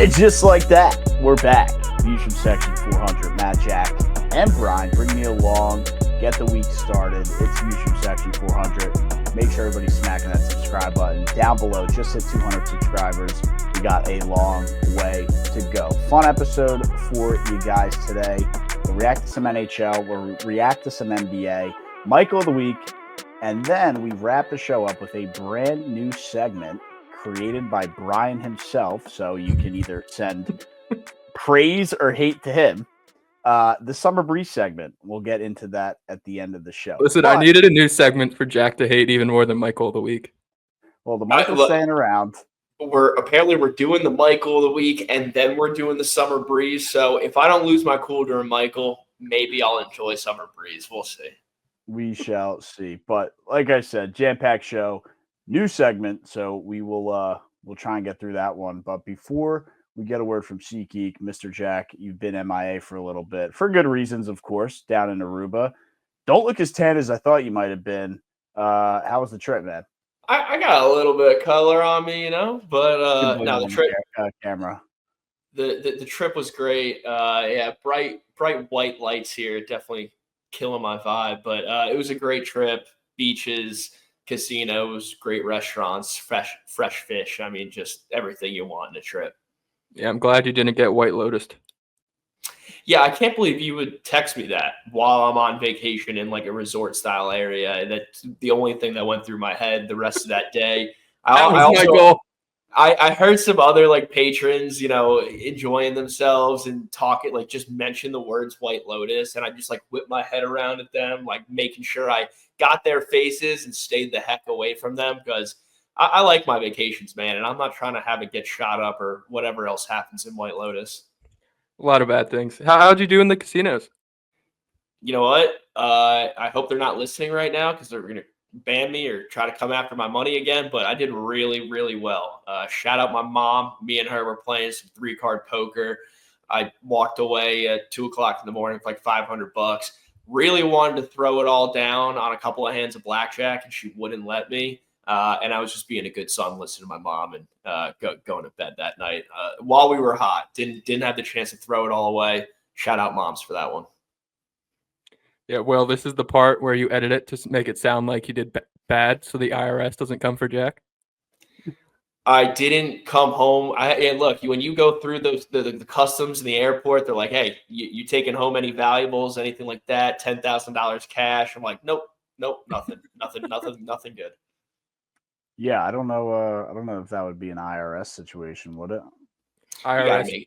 And just like that, we're back. Views from Section 400, Matt, Jack, and Brian. Bring me along. Get the week started. It's Views from Section 400. Make sure everybody's smacking that subscribe button. Down below, just hit 200 subscribers. We got a long way to go. Fun episode for you guys today. We'll react to some NHL. We'll react to some NBA. Michael of the Week. And then we wrap the show up with a brand new segment created by Brian himself, so you can either send praise or hate to him. The Summer Breeze segment, we'll get into that at the end of the show. Listen, I needed a new segment for Jack to hate even more than Michael of the Week. Well, the Michael's staying around. We're doing the Michael of the Week, and then we're doing the Summer Breeze. So if I don't lose my cool during Michael, maybe I'll enjoy Summer Breeze. We'll see. We shall see. But like I said, jam-packed show. New segment, so we'll try and get through that one. But before we get a word from SeatGeek, Mr. Jack, you've been MIA for a little bit, for good reasons, of course, down in Aruba. Don't look as tan as I thought you might have been. How was the trip, man? I got a little bit of color on me, but no, the trip camera. The trip was great. Bright white lights here, definitely killing my vibe. But it was a great trip. Beaches, casinos, great restaurants, fresh fish. I mean, just everything you want in a trip. Yeah, I'm glad you didn't get White Lotused. Yeah, I can't believe you would text me that while I'm on vacation in like a resort style area. That's the only thing that went through my head the rest of that day. I heard some other like patrons, enjoying themselves and talking, like just mention the words White Lotus, and I just like whipped my head around at them, like making sure I got their faces and stayed the heck away from them because I like my vacations, man, and I'm not trying to have it get shot up or whatever else happens in White Lotus. A lot of bad things. How'd you do in the casinos? You know what? I hope they're not listening right now because they're going to ban me or try to come after my money again, but I did really, really well. Shout out my mom. Me and her were playing some 3-card poker. I walked away at 2:00 in the morning with like $500. Really wanted to throw it all down on a couple of hands of blackjack, and she wouldn't let me. And I was just being a good son, listening to my mom and going to bed that night while we were hot. Didn't have the chance to throw it all away. Shout out moms for that one. Yeah, well, this is the part where you edit it to make it sound like you did bad so the IRS doesn't come for Jack. I didn't come home. Look, when you go through the customs in the airport, they're like, hey, you taking home any valuables, anything like that, $10,000 cash? I'm like, nope, nothing good. Yeah, I don't know if that would be an IRS situation, would it? IRS.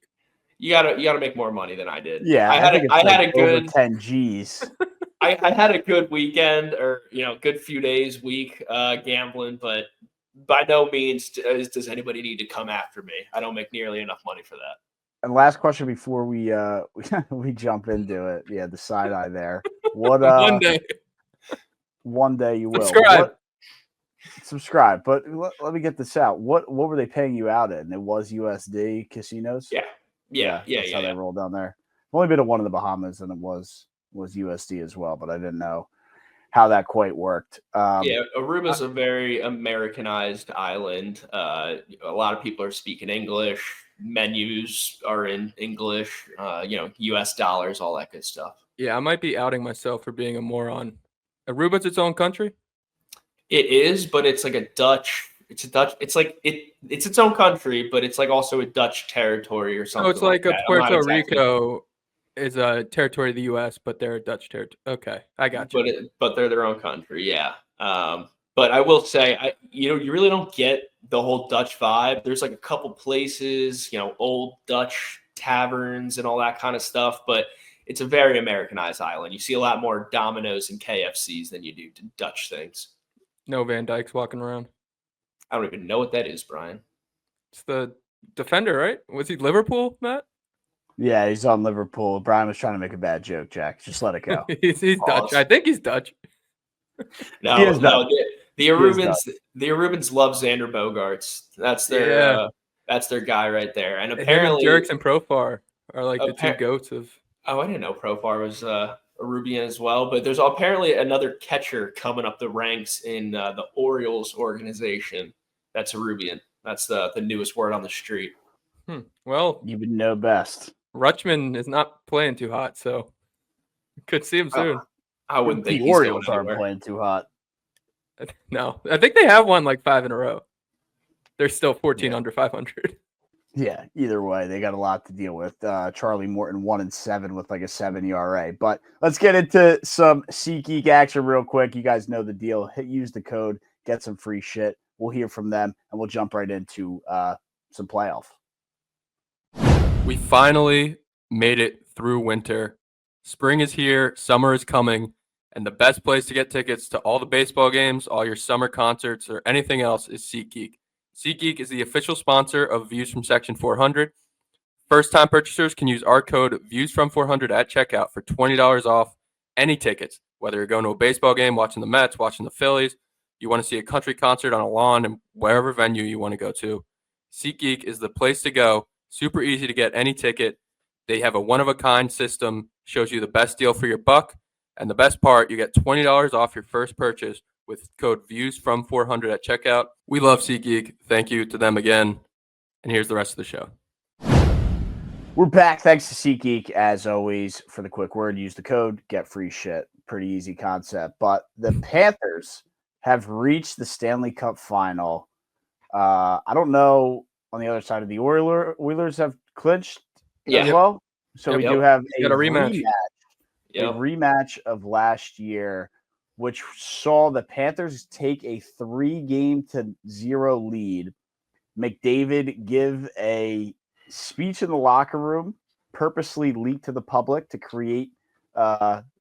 You gotta make more money than I did. Yeah, I had a good over 10 G's. I had a good weekend, or good few days, week gambling, but by no means does anybody need to come after me. I don't make nearly enough money for that. And last question before we we jump into it. Yeah, the side eye there. What one day you will subscribe. But let me get this out. What were they paying you out in? It was USD casinos? Yeah. That's how they roll down there. I've only been to one of the Bahamas, and it was USD as well, but I didn't know how that quite worked. Aruba's a very Americanized island. A lot of people are speaking English. Menus are in English. US dollars, all that good stuff. Yeah, I might be outing myself for being a moron. Aruba's its own country? It is, but it's like a Dutch. It's its own country, but it's like also a Dutch territory or something. So it's like a Puerto Rico is a territory of the U.S., but they're a Dutch territory. Okay, I got you. But they're their own country, yeah. But I will say, you really don't get the whole Dutch vibe. There's like a couple places, old Dutch taverns and all that kind of stuff, but it's a very Americanized island. You see a lot more Domino's and KFCs than you do Dutch things. No Van Dykes walking around. I don't even know what that is, Brian. It's the defender, right? Was he Liverpool, Matt? Yeah, he's on Liverpool. Brian was trying to make a bad joke, Jack. Just let it go. he's Dutch. I think he's Dutch. No. The Arubans love Xander Bogaerts. That's their guy right there. And apparently Jerks and Profar are like the two goats of. Oh, I didn't know Profar was Arubian as well, but there's apparently another catcher coming up the ranks in the Orioles organization. That's Arubian. That's the newest word on the street. Well, You would know best. Rutschman is not playing too hot, so could see him soon. I wouldn't think The he's going Orioles aren't anywhere. playing too hot. No, I think they have won like 5 in a row. They're still 14 Yeah. under 500. Yeah, either way, they got a lot to deal with. Charlie Morton 1-7 with like a 7 ERA. But let's get into some SeatGeek action real quick. You guys know the deal. Use the code, get some free shit. We'll hear from them, and we'll jump right into some playoff. We finally made it through winter. Spring is here, summer is coming, and the best place to get tickets to all the baseball games, all your summer concerts, or anything else is SeatGeek. SeatGeek is the official sponsor of Views from Section 400. First-time purchasers can use our code ViewsFrom400 at checkout for $20 off any tickets, whether you're going to a baseball game, watching the Mets, watching the Phillies, you want to see a country concert on a lawn, and wherever venue you want to go to. SeatGeek is the place to go. Super easy to get any ticket. They have a one-of-a-kind system, shows you the best deal for your buck, and the best part, you get $20 off your first purchase with code ViewsFrom400 at checkout. We love SeatGeek. Thank you to them again. And here's the rest of the show. We're back. Thanks to SeatGeek, as always, for the quick word. Use the code, get free shit. Pretty easy concept. But the Panthers have reached the Stanley Cup final. I don't know on the other side of the Oilers have clinched as well. So we do have a rematch. A rematch of last year, which saw the Panthers take a 3-0 lead. McDavid give a speech in the locker room, purposely leaked to the public to create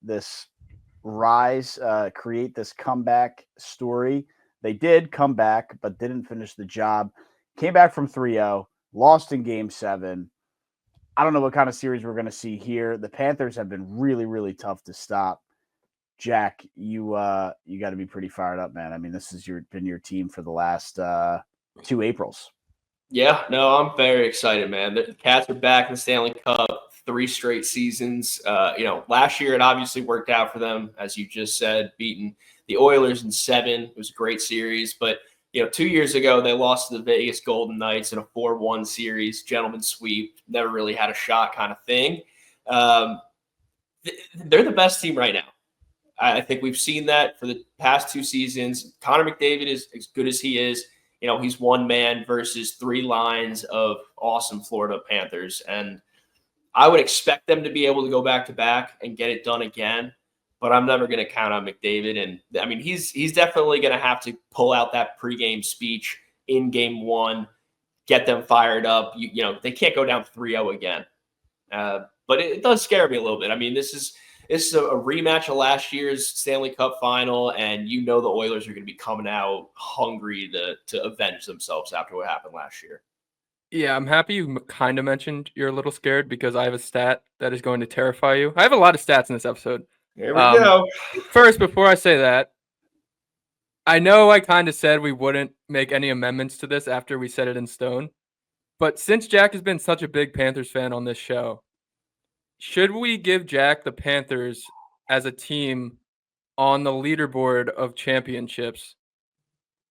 this rise, create this comeback story. They did come back, but didn't finish the job. Came back from 3-0, lost in Game 7. I don't know what kind of series we're going to see here. The Panthers have been really, really tough to stop. Jack, you got to be pretty fired up, man. I mean, this has been your team for the last 2 Aprils. Yeah, no, I'm very excited, man. The Cats are back in the Stanley Cup, 3 straight seasons. Last year it obviously worked out for them, as you just said, beating the Oilers in 7. It was a great series, but 2 years ago, they lost to the Vegas Golden Knights in a 4-1 series, gentleman's sweep, never really had a shot kind of thing. They're the best team right now. I think we've seen that for the past 2 seasons. Connor McDavid is as good as he is. He's one man versus 3 lines of awesome Florida Panthers. And I would expect them to be able to go back-to-back and get it done again. But I'm never going to count on McDavid. And, I mean, he's definitely going to have to pull out that pregame speech in Game 1, get them fired up. They can't go down 3-0 again. But it does scare me a little bit. I mean, this is a rematch of last year's Stanley Cup final, and the Oilers are going to be coming out hungry to avenge themselves after what happened last year. Yeah, I'm happy you kind of mentioned you're a little scared because I have a stat that is going to terrify you. I have a lot of stats in this episode. Here we go. First, before I say that, I know I kind of said we wouldn't make any amendments to this after we set it in stone, but since Jack has been such a big Panthers fan on this show, should we give Jack the Panthers as a team on the leaderboard of championships?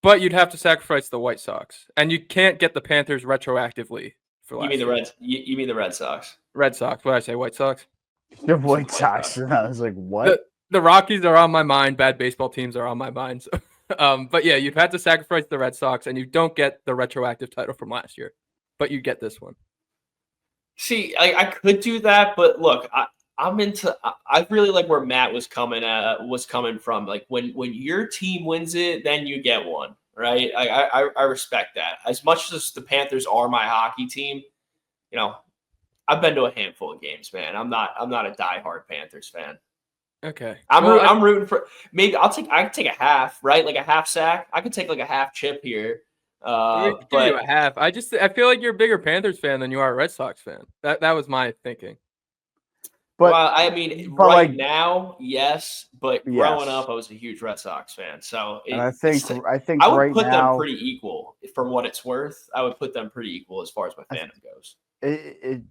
But you'd have to sacrifice the White Sox, and you can't get the Panthers retroactively for last You mean the year. Reds? You mean the Red Sox? Red Sox. What did I say? White Sox? The White Sox. I was like, what? The Rockies are on my mind. Bad baseball teams are on my mind. So, but yeah, you'd have to sacrifice the Red Sox, and you don't get the retroactive title from last year, but you get this one. See, I could do that, but look, I really like where Matt was coming from. Like when your team wins it, then you get one, right? I respect that. As much as the Panthers are my hockey team, I've been to a handful of games, man. I'm not a diehard Panthers fan. Okay. I'm rooting for maybe I could take a half, right? Like a half sack. I could take like a half chip here. But you a half. I feel like you're a bigger Panthers fan than you are a Red Sox fan. That was my thinking. But I mean, right now, yes. But growing up, I was a huge Red Sox fan. So I think I would right put now, them pretty equal for what it's worth. I would put them pretty equal as far as my fandom goes.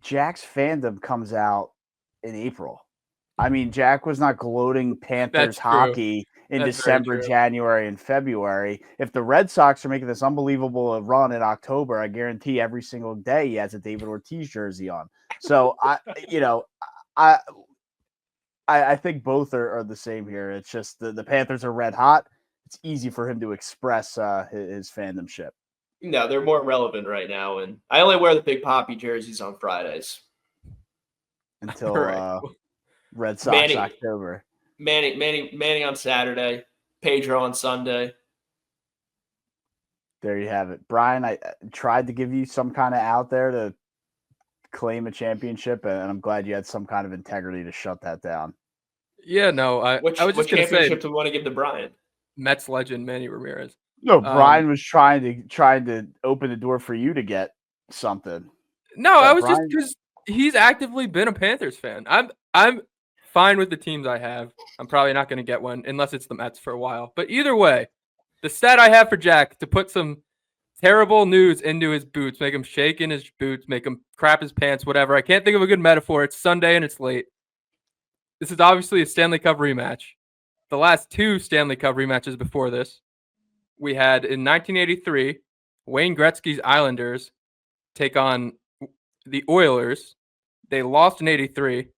Jack's fandom comes out in April. I mean, Jack was not gloating Panthers hockey in That's very December, true. January, and February. If the Red Sox are making this unbelievable run in October, I guarantee every single day he has a David Ortiz jersey on. So I I think both are the same here. It's just the Panthers are red hot. It's easy for him to express his fandomship. No, they're more relevant right now, and I only wear the Big Poppy jerseys on Fridays. Until Right. Red Sox Manny, October. Manny on Saturday, Pedro on Sunday. There you have it. Brian, I tried to give you some kind of out there to claim a championship, and I'm glad you had some kind of integrity to shut that down. Yeah, no, I Which was just gonna say championship do we want to give to Brian? Mets legend Manny Ramirez. No, Brian was trying to open the door for you to get something. No, I was Brian, just because he's actively been a Panthers fan. I'm fine with the teams I have. I'm probably not going to get one unless it's the Mets for a while. But either way, the stat I have for Jack to put some terrible news into his boots, make him shake in his boots, make him crap his pants, whatever. I can't think of a good metaphor. It's Sunday and it's late. This is obviously a Stanley Cup rematch. The last two Stanley Cup rematches before this, we had in 1983, Wayne Gretzky's Islanders take on the Oilers. They lost in 83.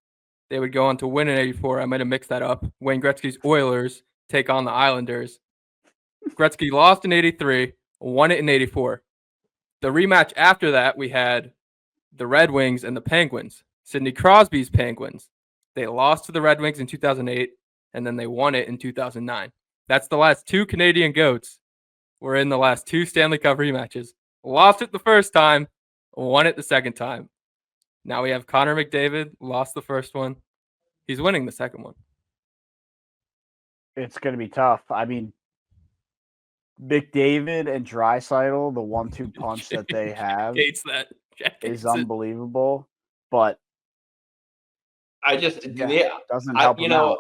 They would go on to win in 84. I might have mixed that up. Wayne Gretzky's Oilers take on the Islanders. Gretzky lost in 83, won it in 84. The rematch after that, we had the Red Wings and the Penguins. Sidney Crosby's Penguins. They lost to the Red Wings in 2008, and then they won it in 2009. That's the last two Canadian GOATs were in the last two Stanley Cup rematches. Lost it the first time, won it the second time. Now we have Connor McDavid, lost the first one. He's winning the second one. it's going to be tough. I mean, McDavid and Draisaitl, the 1-2 punch that they have Hates that. Jack is hates it. unbelievable. But doesn't help him out.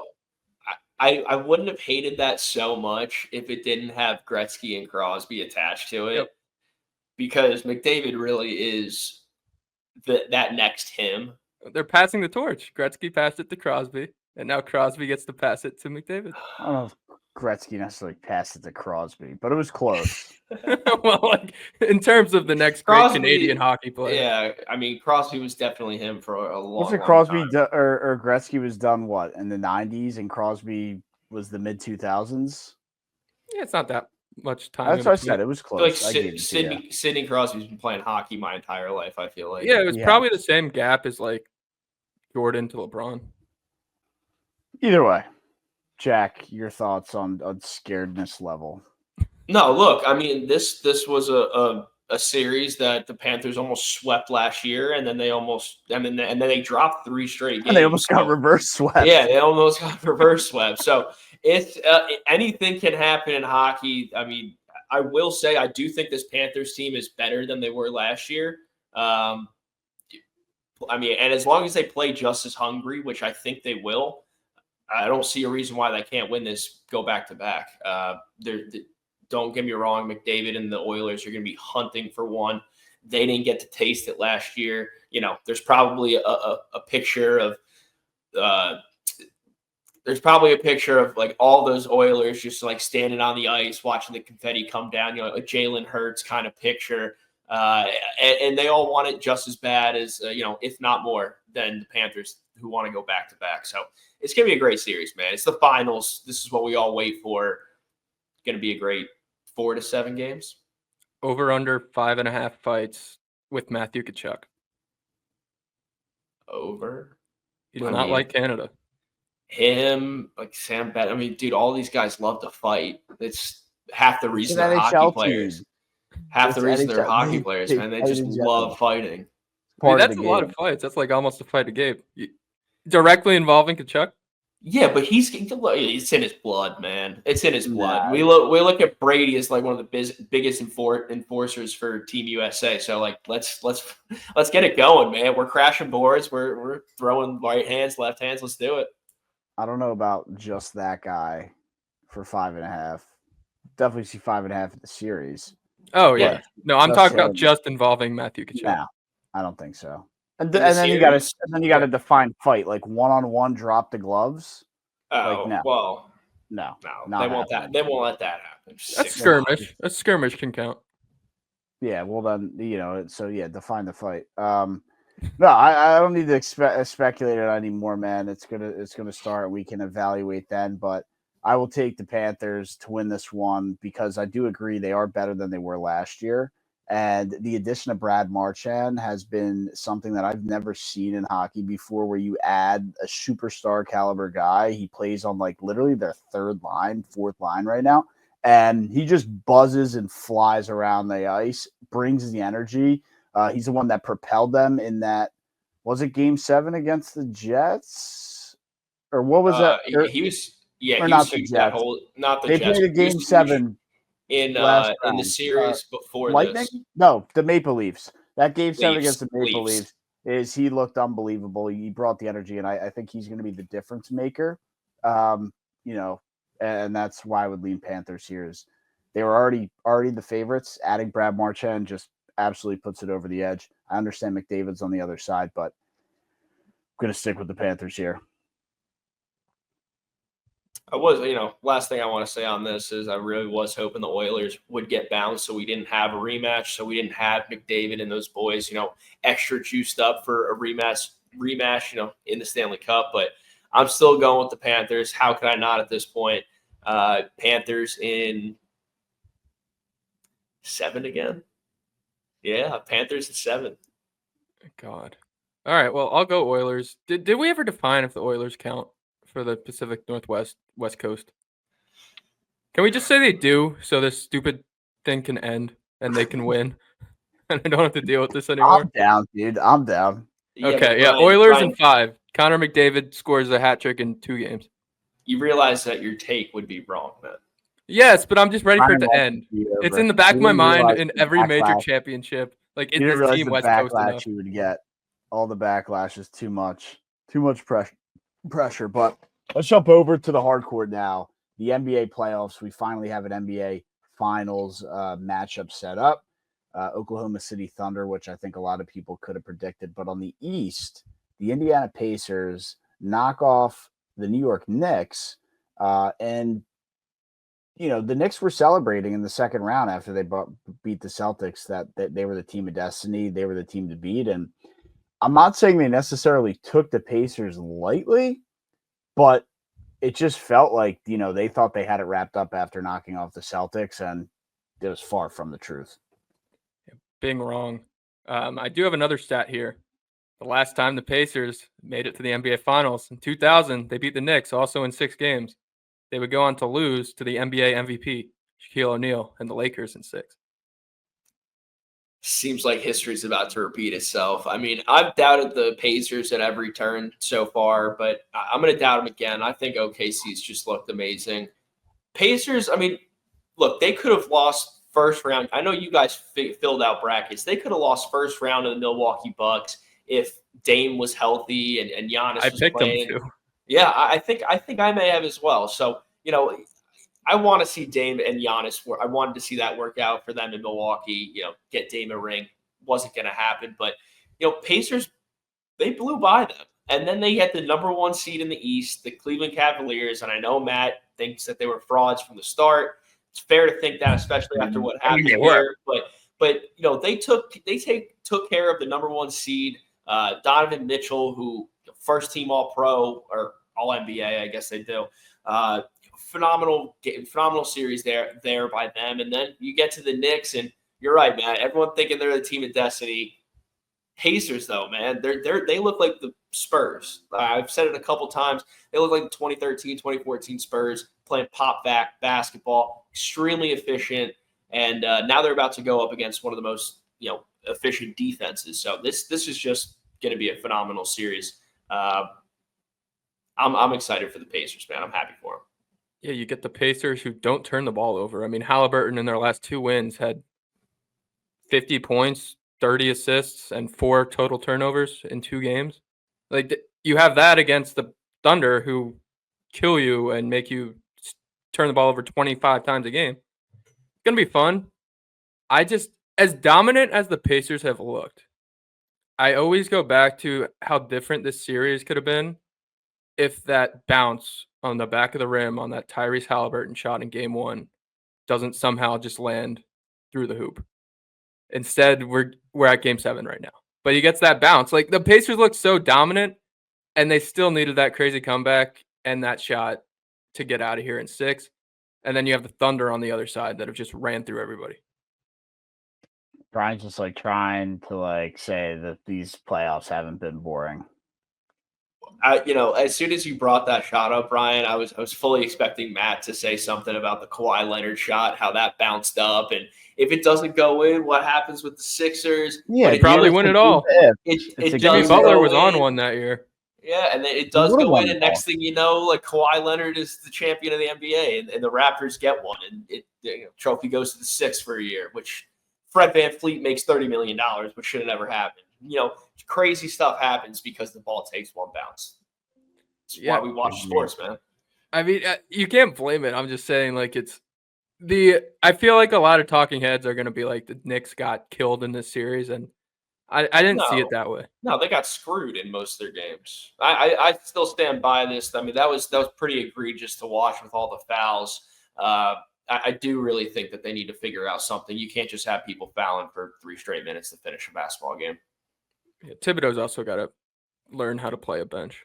I wouldn't have hated that so much if it didn't have Gretzky and Crosby attached to it, because McDavid really is that next him. They're passing the torch. Gretzky passed it to Crosby, and now Crosby gets to pass it to McDavid. I don't know if Gretzky necessarily passed it to Crosby, but it was close. Well, like in terms of the next great Canadian hockey player. Yeah, I mean Crosby was definitely him for a long. Wasn't Crosby or Gretzky was done what in the 90s, and Crosby was the mid 2000s? Yeah, it's not that much time. That's what I said. It was close. Like Sidney Crosby's been playing hockey my entire life, I feel like. Yeah, it was probably the same gap as like Jordan to LeBron. Either way, Jack, your thoughts on scaredness level? No, look, I mean this was a series that the Panthers almost swept last year, and then and then they dropped 3 straight games. And they almost got reverse swept. Yeah, they almost got reverse swept. So it's anything can happen in hockey. I mean, I will say I do think this Panthers team is better than they were last year. I mean, and as long as they play just as hungry, which I think they will, I don't see a reason why they can't win this, go back to back. Don't get me wrong, McDavid and the Oilers are going to be hunting for one. They didn't get to taste it last year. You know, there's probably a picture of like all those Oilers just like standing on the ice, watching the confetti come down, you know, a Jalen Hurts kind of picture. And they all want it just as bad as, if not more than the Panthers who want to go back to back. So it's going to be a great series, man. It's the finals. This is what we all wait for. It's going to be a great 4 to 7 games. Over under 5.5 fights with Matthew Tkachuk. Over. He does not like Canada. Him, like Sam Bennett. I mean, dude, all these guys love to fight. It's half the reason they're NHL hockey players. Half the reason they're hockey players, man. They just love fighting. I mean, that's a lot of fights. That's like almost a fight a game. Directly involving Tkachuk? Yeah, but it's in his blood, man. It's in his blood. We look at Brady as like one of the biggest enforcers for Team USA. So like let's get it going, man. We're crashing boards. We're throwing right hands, left hands. Let's do it. I don't know about just that guy for 5.5. Definitely see 5.5 in the series. Oh yeah. No, I'm talking about just involving Matthew Tkachuk. No, I don't think so. And then you got to define fight, like one-on-one, drop the gloves. Oh, like, no. Well, No, they won't happening. They won't let that happen. That's skirmish. A skirmish can count. Yeah, well then, so yeah, define the fight. No, I don't need to speculate it anymore, man. It's gonna start. We can evaluate then, but I will take the Panthers to win this one because I do agree they are better than they were last year. And the addition of Brad Marchand has been something that I've never seen in hockey before, where you add a superstar caliber guy. He plays on like literally their third line, fourth line right now. And he just buzzes and flies around the ice, brings the energy. He's the one that propelled them in that. Was it Game 7 against the Jets, or what was that? He was huge that Jets. whole not the They Jets. played a Game 7 in in the series before Lightning. this. No, the Maple Leafs. That Game 7 Leafs, against the Maple Leafs is he looked unbelievable. He brought the energy, and I think he's going to be the difference maker. And that's why I would lean Panthers here. Is they were already the favorites. Adding Brad Marchand just absolutely puts it over the edge. I understand McDavid's on the other side, but I'm going to stick with the Panthers here. Last thing I want to say on this is I really was hoping the Oilers would get bounced so we didn't have a rematch, so we didn't have McDavid and those boys, extra juiced up for a rematch, in the Stanley Cup. But I'm still going with the Panthers. How could I not at this point? Panthers in 7 again. Yeah, Panthers in 7. God. All right, well, I'll go Oilers. Did we ever define if the Oilers count for the Pacific Northwest, West Coast? Can we just say they do so this stupid thing can end and they can win? And I don't have to deal with this anymore. I'm down, dude. I'm down. Okay, yeah. Oilers in 5. Connor McDavid scores a hat trick in 2 games. You realize that your take would be wrong, man. Yes, but I'm just ready for it to end. It's in the back of my mind in every major championship. Like, is this team West Coast enough? You would get all the backlash is too much pressure. But let's jump over to the hardcore now. The NBA playoffs. We finally have an NBA Finals matchup set up. Oklahoma City Thunder, which I think a lot of people could have predicted. But on the East, the Indiana Pacers knock off the New York Knicks. And the Knicks were celebrating in the second round after they beat the Celtics that they were the team of destiny. They were the team to beat. And I'm not saying they necessarily took the Pacers lightly, but it just felt like, they thought they had it wrapped up after knocking off the Celtics, and it was far from the truth. Being wrong. I do have another stat here. The last time the Pacers made it to the NBA Finals in 2000, they beat the Knicks also in 6 games. They would go on to lose to the NBA MVP, Shaquille O'Neal, and the Lakers in 6. Seems like history's about to repeat itself. I mean, I've doubted the Pacers at every turn so far, but I'm going to doubt them again. I think OKC's just looked amazing. Pacers, I mean, look, they could have lost first round. I know you guys filled out brackets. They could have lost first round to the Milwaukee Bucks if Dame was healthy and Giannis was playing. I picked them too. Yeah, I think I may have as well. So, I want to see Dame and Giannis. I wanted to see that work out for them in Milwaukee. Get Dame a ring. Wasn't going to happen, but Pacers, they blew by them, and then they had the number 1 seed in the East, the Cleveland Cavaliers. And I know Matt thinks that they were frauds from the start. It's fair to think that, especially after what happened here. But they took care of the number 1 seed, Donovan Mitchell, who first team All Pro or All NBA, I guess they do. Phenomenal series there by them. And then you get to the Knicks, and you're right, man. Everyone thinking they're the team of destiny. Pacers, though, man, they look like the Spurs. I've said it a couple times. They look like the 2013, 2014 Spurs playing pop-back basketball, extremely efficient. And now they're about to go up against one of the most efficient defenses. So this is just going to be a phenomenal series. I'm excited for the Pacers, man. I'm happy for them. Yeah, you get the Pacers who don't turn the ball over. I mean, Halliburton in their last 2 wins had 50 points, 30 assists, and 4 total turnovers in 2 games. Like, you have that against the Thunder, who kill you and make you turn the ball over 25 times a game. It's going to be fun. As dominant as the Pacers have looked, I always go back to how different this series could have been if that bounce on the back of the rim on that Tyrese Halliburton shot in game 1 doesn't somehow just land through the hoop. Instead, we're at game 7 right now. But he gets that bounce. Like, the Pacers looked so dominant, and they still needed that crazy comeback and that shot to get out of here in 6. And then you have the Thunder on the other side that have just ran through everybody. Brian's just like trying to like say that these playoffs haven't been boring. As soon as you brought that shot up, Brian, I was fully expecting Matt to say something about the Kawhi Leonard shot, how that bounced up, and if it doesn't go in, what happens with the Sixers? Yeah, they probably win it all. It Jimmy does Butler go was on in. one that year. Yeah, and then it does would've go won in, it and all. next thing you know, like Kawhi Leonard is the champion of the NBA, and the Raptors get one, and trophy goes to the Sixers for a year, which Fred VanVleet makes $30 million, which should have never happened. Crazy stuff happens because the ball takes one bounce. It's why we watch sports, man. I mean, you can't blame it. I'm just saying, like, I feel like a lot of talking heads are going to be like, the Knicks got killed in this series, and I didn't see it that way. No, they got screwed in most of their games. I still stand by this. I mean, that was pretty egregious to watch with all the fouls. I do really think that they need to figure out something. You can't just have people fouling for 3 straight minutes to finish a basketball game. Yeah, Thibodeau's also got to learn how to play a bench.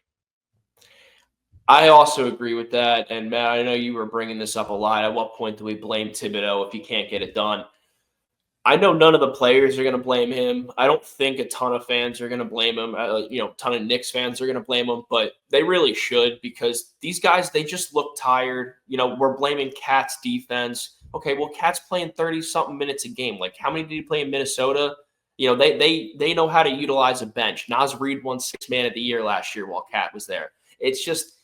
I also agree with that. And Matt, I know you were bringing this up a lot. At what point do we blame Thibodeau if he can't get it done? I know none of the players are going to blame him. I don't think a ton of fans are going to blame him. A ton of Knicks fans are going to blame him, but they really should, because these guys, they just look tired. We're blaming Cat's defense. Okay, well, Cat's playing 30-something minutes a game. Like, how many did he play in Minnesota? They know how to utilize a bench. Naz Reid won 6th Man of the Year last year while Cat was there. It's just,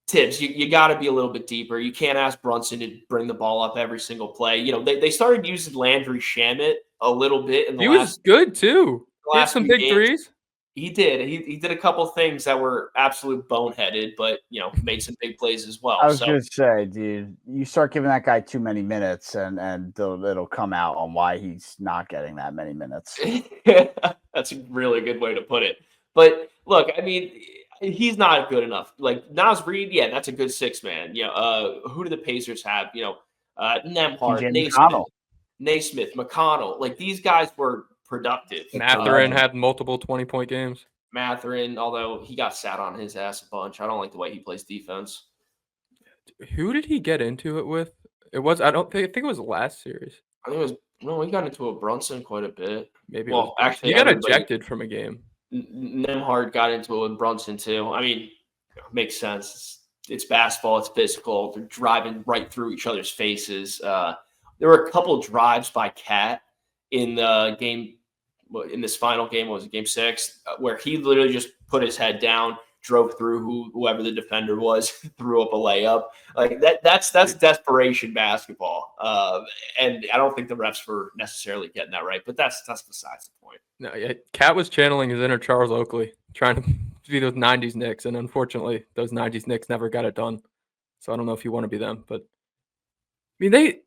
Tibbs, you got to be a little bit deeper. You can't ask Brunson to bring the ball up every single play. They started using Landry Shamet a little bit in the last. He was good too. He had some big games. threes. He did. He did a couple things that were absolute boneheaded, but made some big plays as well. I was going to say, dude, you start giving that guy too many minutes, and it'll come out on why he's not getting that many minutes. That's a really good way to put it. But look, I mean, he's not good enough. Like Naz Reid, yeah, that's a good 6th man. Who do the Pacers have? Nemhard, Naismith, McConnell. Like, these guys were productive. Mathurin had multiple 20-point games. Mathurin, although he got sat on his ass a bunch. I don't like the way he plays defense. Who did he get into it with? I think it was the last series. I think it was, no, he got into a Brunson quite a bit. Maybe. Well, actually, he got ejected from a game. Nemhard got into it with Brunson too. I mean, makes sense. It's basketball. It's physical. They're driving right through each other's faces. There were a couple drives by Cat in the game, in this final game. What was it, game 6, where he literally just put his head down, drove through whoever the defender was, threw up a layup. Like that's desperation basketball. And I don't think the refs were necessarily getting that right, but that's besides the point. No, yeah, Cat was channeling his inner Charles Oakley, trying to be those 90s Knicks, and unfortunately, those 90s Knicks never got it done. So I don't know if you want to be them, but I mean,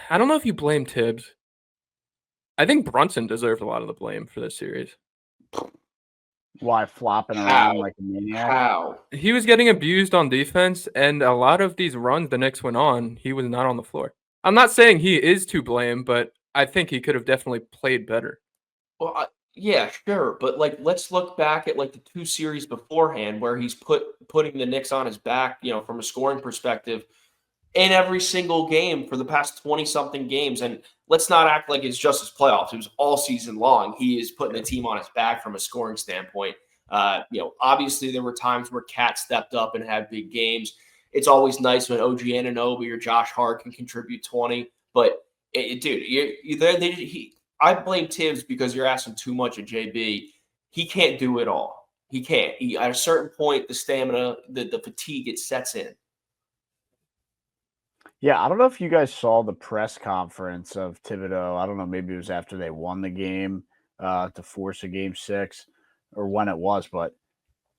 I don't know if you blame Tibbs. I think Brunson deserved a lot of the blame for this series. Why, flopping around like a maniac? How? He was getting abused on defense, and a lot of these runs the Knicks went on, he was not on the floor. I'm not saying he is to blame, but I think he could have definitely played better. Well, yeah, sure, but like, let's look back at like the 2 series beforehand where he's putting the Knicks on his back, from a scoring perspective, in every single game for the past 20-something games. And let's not act like it's just his playoffs. It was all season long. He is putting the team on his back from a scoring standpoint. Obviously there were times where Cat stepped up and had big games. It's always nice when OG Anunoby or Josh Hart can contribute 20, but I blame Tibbs because you're asking too much of JB. He can't do it all. He can't. At a certain point, the stamina, the fatigue, it sets in. Yeah, I don't know if you guys saw the press conference of Thibodeau. I don't know, maybe it was after they won the game to force a game 6 or when it was, but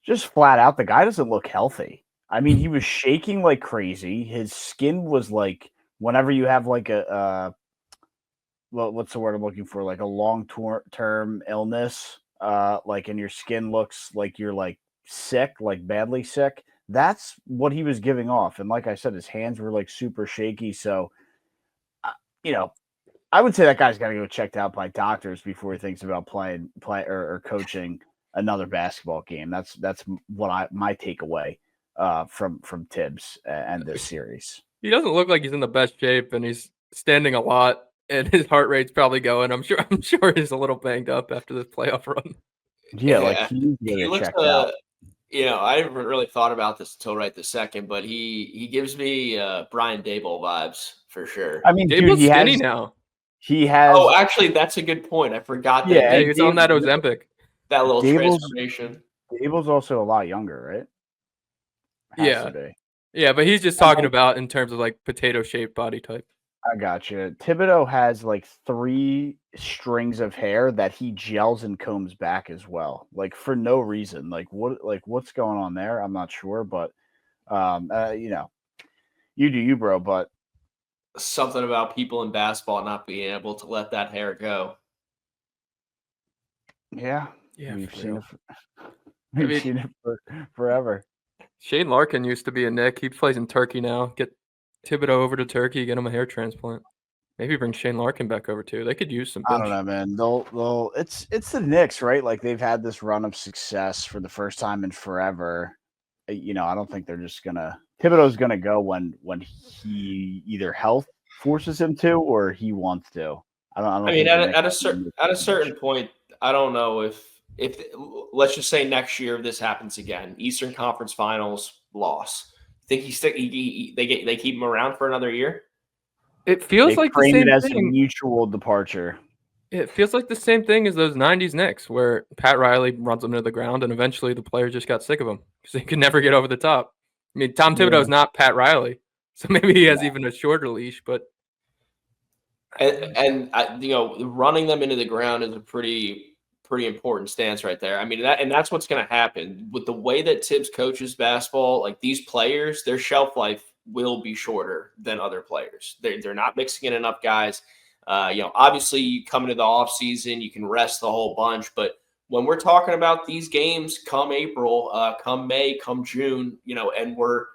just flat out, the guy doesn't look healthy. I mean, he was shaking like crazy. His skin was like, whenever you have like what's the word I'm looking for? Like a long-term illness, and your skin looks like you're like sick, like badly sick. that's what he was giving off. And like I said, his hands were like super shaky. So, you know, I would say that guy's got to go checked out by doctors before he thinks about playing or coaching another basketball game. That's what my takeaway from Tibbs and this series. He doesn't look like he's in the best shape, and he's standing a lot, and his heart rate's probably going. I'm sure he's a little banged up after this playoff run. Yeah, like he looks checked out. I haven't really thought about this until right this second, but he gives me Brian Daboll vibes for sure. I mean, Daboll's dude, skinny now. He has. Oh, actually, that's a good point. I forgot that. Yeah, he's on that Ozempic. That little transformation. Daboll's also a lot younger, right? Has to be. Yeah, but he's just talking about in terms of like potato-shaped body type. I got you. Thibodeau has like 3 strings of hair that he gels and combs back as well, like for no reason. Like what's going on there? I'm not sure, but you know, you do you, bro. But something about people in basketball not being able to let that hair go. Yeah, we've seen it for forever. Shane Larkin used to be a Knick. He plays in Turkey now. Get Thibodeau over to Turkey, get him a hair transplant. Maybe bring Shane Larkin back over too. They could use some bench. I don't know, man. They'll it's the Knicks, right? Like they've had this run of success for the first time in forever. You know, I don't think they're just gonna Thibodeau's gonna go when he either health forces him to or he wants to. I mean, at a certain point, I don't know if let's just say next year if this happens again, Eastern Conference Finals loss. Think they keep him around for another year? It feels like the same as thing. A mutual departure. It feels like the same thing as those '90s Knicks, where Pat Riley runs them to the ground, and eventually the players just got sick of him because they could never get over the top. I mean, Tom Thibodeau is not Pat Riley, so maybe he has even a shorter leash. But and you know, running them into the ground is a pretty important stance right there. I mean, that's what's going to happen with the way that Tibbs coaches basketball. Like these players, their shelf life will be shorter than other players. They're not mixing in enough guys. You know, obviously you come into the off season, you can rest the whole bunch, but when we're talking about these games come April, come May, come June, you know, and we're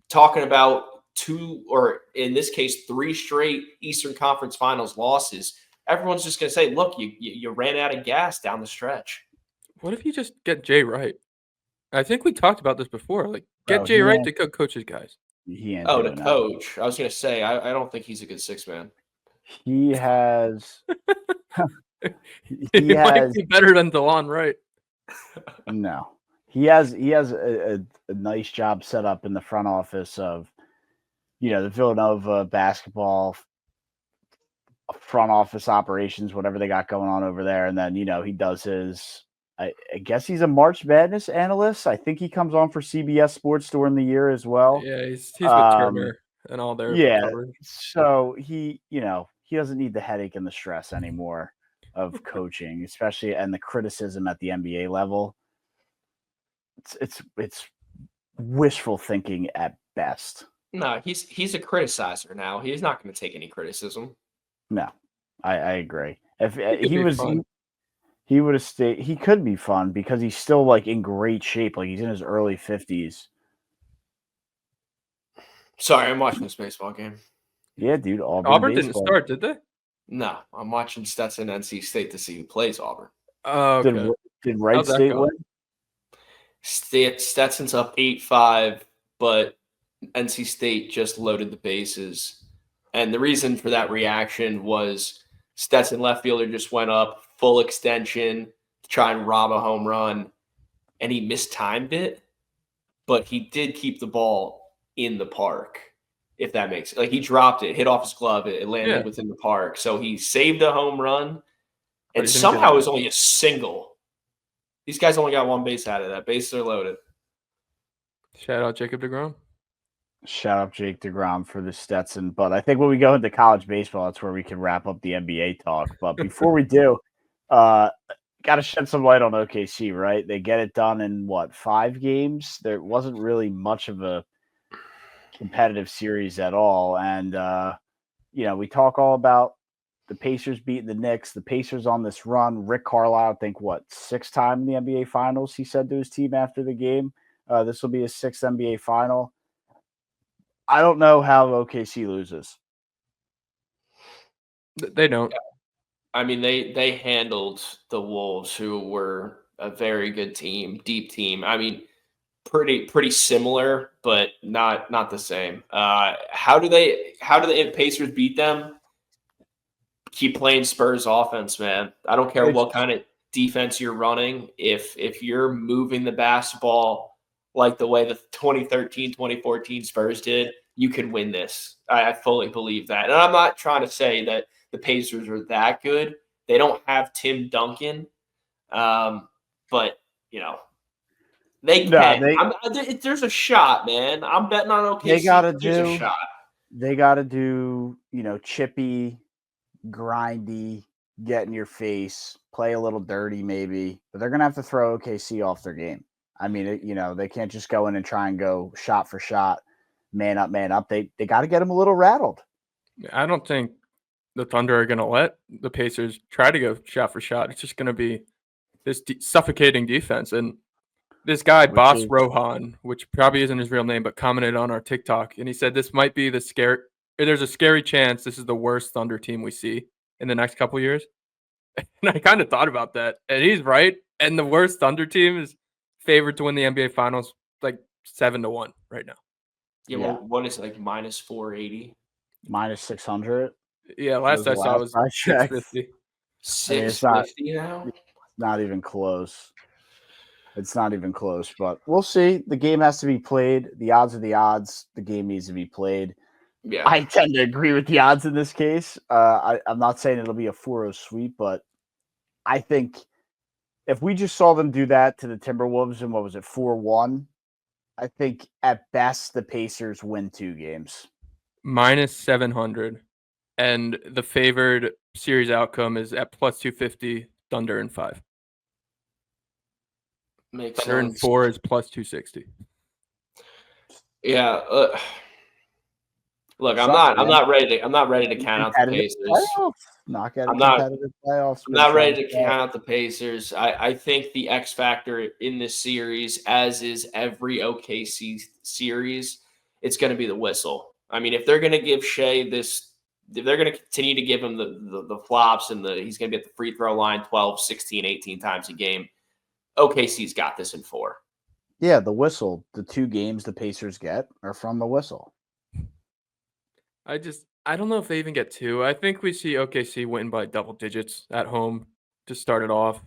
talking about 2, or in this case, 3 straight Eastern Conference Finals losses, everyone's just going to say, look, you ran out of gas down the stretch. What if you just get Jay Wright? I think we talked about this before. Like, get Jay Wright to coach his guys. To coach. I was going to say, I don't think he's a good 6-man. He has. he might be better than DeLon Wright. No, he has a nice job set up in the front office of, you know, the Villanova basketball front office operations, whatever they got going on over there, and then you know he does his. I guess he's a March Madness analyst. I think he comes on for CBS Sports during the year as well. Yeah, he's with Turner and all their coverage. So he, you know, he doesn't need the headache and the stress anymore of coaching, especially and the criticism at the NBA level. It's wishful thinking at best. No, he's a criticizer now. He's not going to take any criticism. No, I agree. If he would have stayed. He could be fun because he's still like in great shape. Like he's in his early 50s. Sorry, I'm watching this baseball game. Yeah, dude. Auburn didn't start, did they? No, I'm watching Stetson NC State to see who plays Auburn. Oh, okay. Did Wright State win? Stetson's up 8-5, but NC State just loaded the bases. And the reason for that reaction was Stetson left fielder just went up full extension to try and rob a home run, and he mistimed it, but he did keep the ball in the park, if that makes it. Like he dropped it, hit off his glove, it landed within the park. So he saved a home run, and somehow it was only a single. These guys only got 1 base out of that. Bases are loaded. Shout out Jacob deGrom. Shout out Jake deGrom for the Stetson. But I think when we go into college baseball, that's where we can wrap up the NBA talk. But before we do, got to shed some light on OKC, right? They get it done in, 5 games? There wasn't really much of a competitive series at all. And, you know, we talk all about the Pacers beating the Knicks. The Pacers on this run. Rick Carlisle, I think, 6th time in the NBA Finals, he said to his team after the game. This will be his 6th NBA final. I don't know how OKC loses. They don't. I mean, they handled the Wolves, who were a very good team, deep team. I mean, pretty similar, but not the same. How do the Pacers beat them? Keep playing Spurs offense, man. I don't care what kind of defense you're running. If you're moving the basketball like the way the 2013, 2014 Spurs did, you can win this. I fully believe that. And I'm not trying to say that the Pacers are that good. They don't have Tim Duncan. But, they can. There's a shot, man. I'm betting on OKC. There's a shot. They got to do, chippy, grindy, get in your face, play a little dirty maybe, but they're going to have to throw OKC off their game. I mean, they can't just go in and try and go shot for shot, man up. They got to get them a little rattled. I don't think the Thunder are going to let the Pacers try to go shot for shot. It's just going to be this suffocating defense. And this guy, Boss Rohan, which probably isn't his real name, but commented on our TikTok, and he said this might be there's a scary chance this is the worst Thunder team we see in the next couple years. And I kind of thought about that, and he's right. And the worst Thunder team is favored to win the NBA Finals like 7-1 right now. Yeah. Well, what is it, like minus 480? Minus 600? Yeah, last I saw was 650. 650 now? Not even close. It's not even close, but we'll see. The game has to be played. The odds are the odds. The game needs to be played. Yeah, I tend to agree with the odds in this case. I'm not saying it'll be a 4-0 sweep, but I think if we just saw them do that to the Timberwolves and 4-1, I think at best the Pacers win 2 games. Minus 700. And the favored series outcome is at plus 250, Thunder in 5. Makes Thunder sense. in 4 is plus 260. Yeah. Look, I'm not ready to count out the Pacers. I'm not ready to count out the Pacers. I think the X factor in this series, as is every OKC series, it's going to be the whistle. I mean, if they're going to give Shea this, if they're going to continue to give him the flops and he's going to be at the free throw line 12, 16, 18 times a game, OKC's got this in 4. Yeah, the whistle. The 2 games the Pacers get are from the whistle. I don't know if they even get 2. I think we see OKC win by double digits at home to start it off.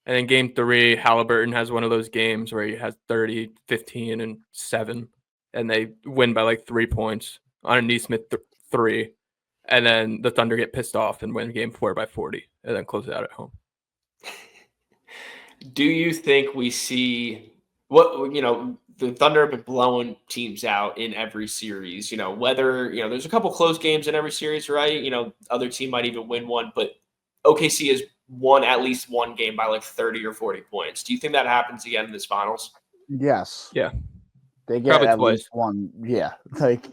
And in game 3, Halliburton has one of those games where he has 30, 15, and 7. And they win by like 3 points on a Neesmith 3. And then the Thunder get pissed off and win game 4 by 40 and then close it out at home. Do you think we see the Thunder have been blowing teams out in every series, whether, there's a couple close games in every series, right? Other team might even win one, but OKC has won at least one game by like 30 or 40 points. Do you think that happens again in this finals? Yes. Yeah. They get at least one. Yeah. Like,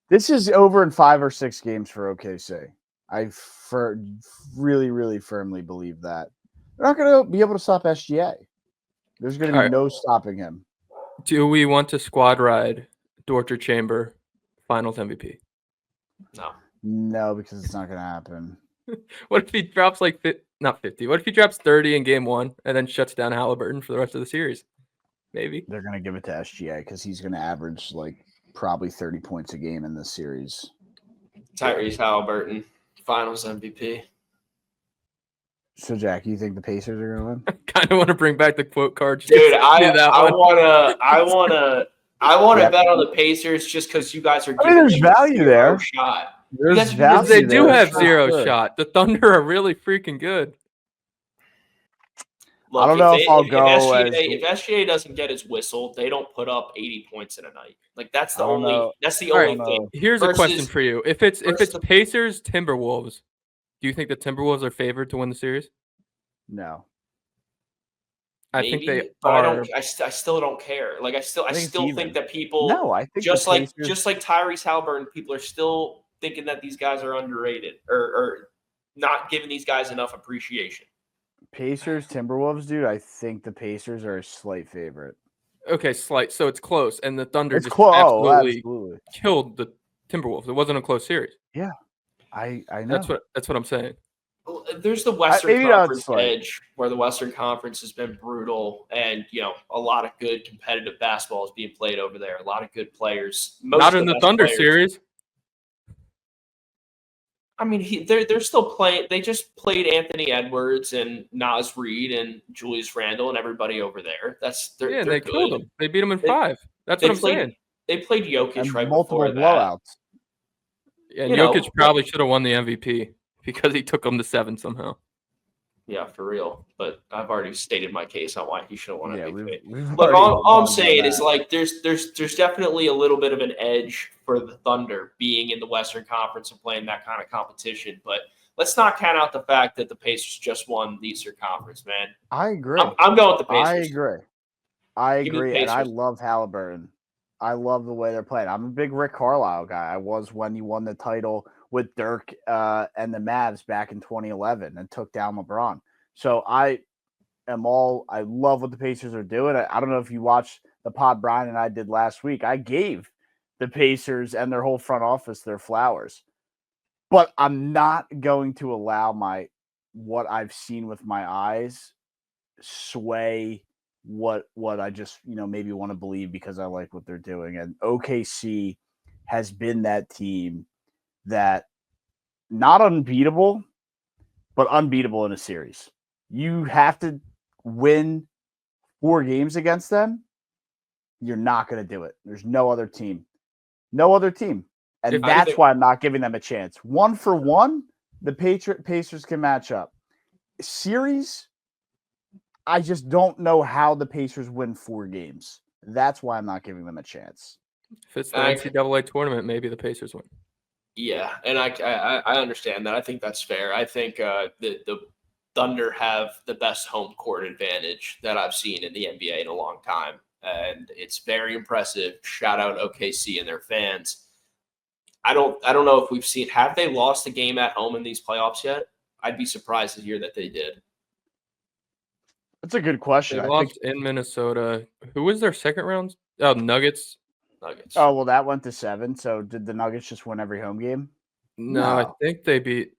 this is over in 5 or 6 games for OKC. I really, really firmly believe that. They're not going to be able to stop SGA. There's going to be no stopping him. Do we want to squad ride Dorcher Chamber Finals MVP? No, because it's not going to happen. What if he drops not 50? What if he drops 30 in game 1 and then shuts down Halliburton for the rest of the series? Maybe. They're going to give it to SGA because he's going to average probably 30 points a game in this series. Tyrese Halliburton, Finals MVP. So, Jack, you think the Pacers are going to win? I kind of want to bring back the quote card. Dude, I want to bet on the Pacers just because you guys are giving there's value there. Shot. There's value. They do have zero shot. The Thunder are really freaking good. Look, I don't know if I'll go. If SGA doesn't get his whistle, they don't put up 80 points in a night. Like that's the only thing. Here's a question for you: If it's Pacers Timberwolves, do you think the Timberwolves are favored to win the series? No. I think they are. I still don't care. Like I still think that people. No, I think just like Tyrese Halliburton, people are still thinking that these guys are underrated or not giving these guys enough appreciation. Pacers, Timberwolves, dude. I think the Pacers are a slight favorite. Okay, slight. So it's close, and the Thunder It's just close. Oh, absolutely absolutely. killed the Timberwolves. It wasn't a close series. Yeah, I know. That's what I'm saying. Well, there's the Western maybe not Conference slight. edge, where the Western Conference has been brutal, and a lot of good competitive basketball is being played over there. A lot of good players. Not in the Thunder series. I mean, they're still playing. They just played Anthony Edwards and Naz Reid and Julius Randle and everybody over there. They're They good. killed them. They beat them in They- 5. That's what I'm saying. They played Jokic And right multiple before that. blowouts. And Jokic probably should have won the MVP because he took them to 7 somehow. Yeah, for real. But I've already stated my case on why he should have won MVP. We've Look, all I'm saying that. is like there's definitely a little bit of an edge for the Thunder being in the Western Conference and playing that kind of competition. But let's not count out the fact that the Pacers just won the Eastern Conference, man. I agree. I'm going with the Pacers. I agree, and I love Halliburton. I love the way they're playing. I'm a big Rick Carlisle guy. I was when he won the title with Dirk and the Mavs back in 2011 and took down LeBron. So I love what the Pacers are doing. I don't know if you watched the pod Brian and I did last week. I gave the Pacers and their whole front office their flowers. But I'm not going to allow what I've seen with my eyes sway what I just maybe want to believe because I like what they're doing. And OKC has been that team that not unbeatable, but unbeatable in a series. You have to win 4 games against them. You're not going to do it. There's no other team. And that's why I'm not giving them a chance. 1-for-1, the Pacers can match up. Series, I just don't know how the Pacers win 4 games. That's why I'm not giving them a chance. If it's the NCAA tournament, maybe the Pacers win. Yeah, and I understand that. I think that's fair. I think the Thunder have the best home court advantage that I've seen in the NBA in a long time, and it's very impressive. Shout out OKC and their fans. I don't know if we've seen. Have they lost a game at home in these playoffs yet? I'd be surprised to hear that they did. That's a good question. They lost in Minnesota. Who was their second round? Oh, Nuggets. Oh, well, that went to 7. So did the Nuggets just win every home game? No. I think they beat.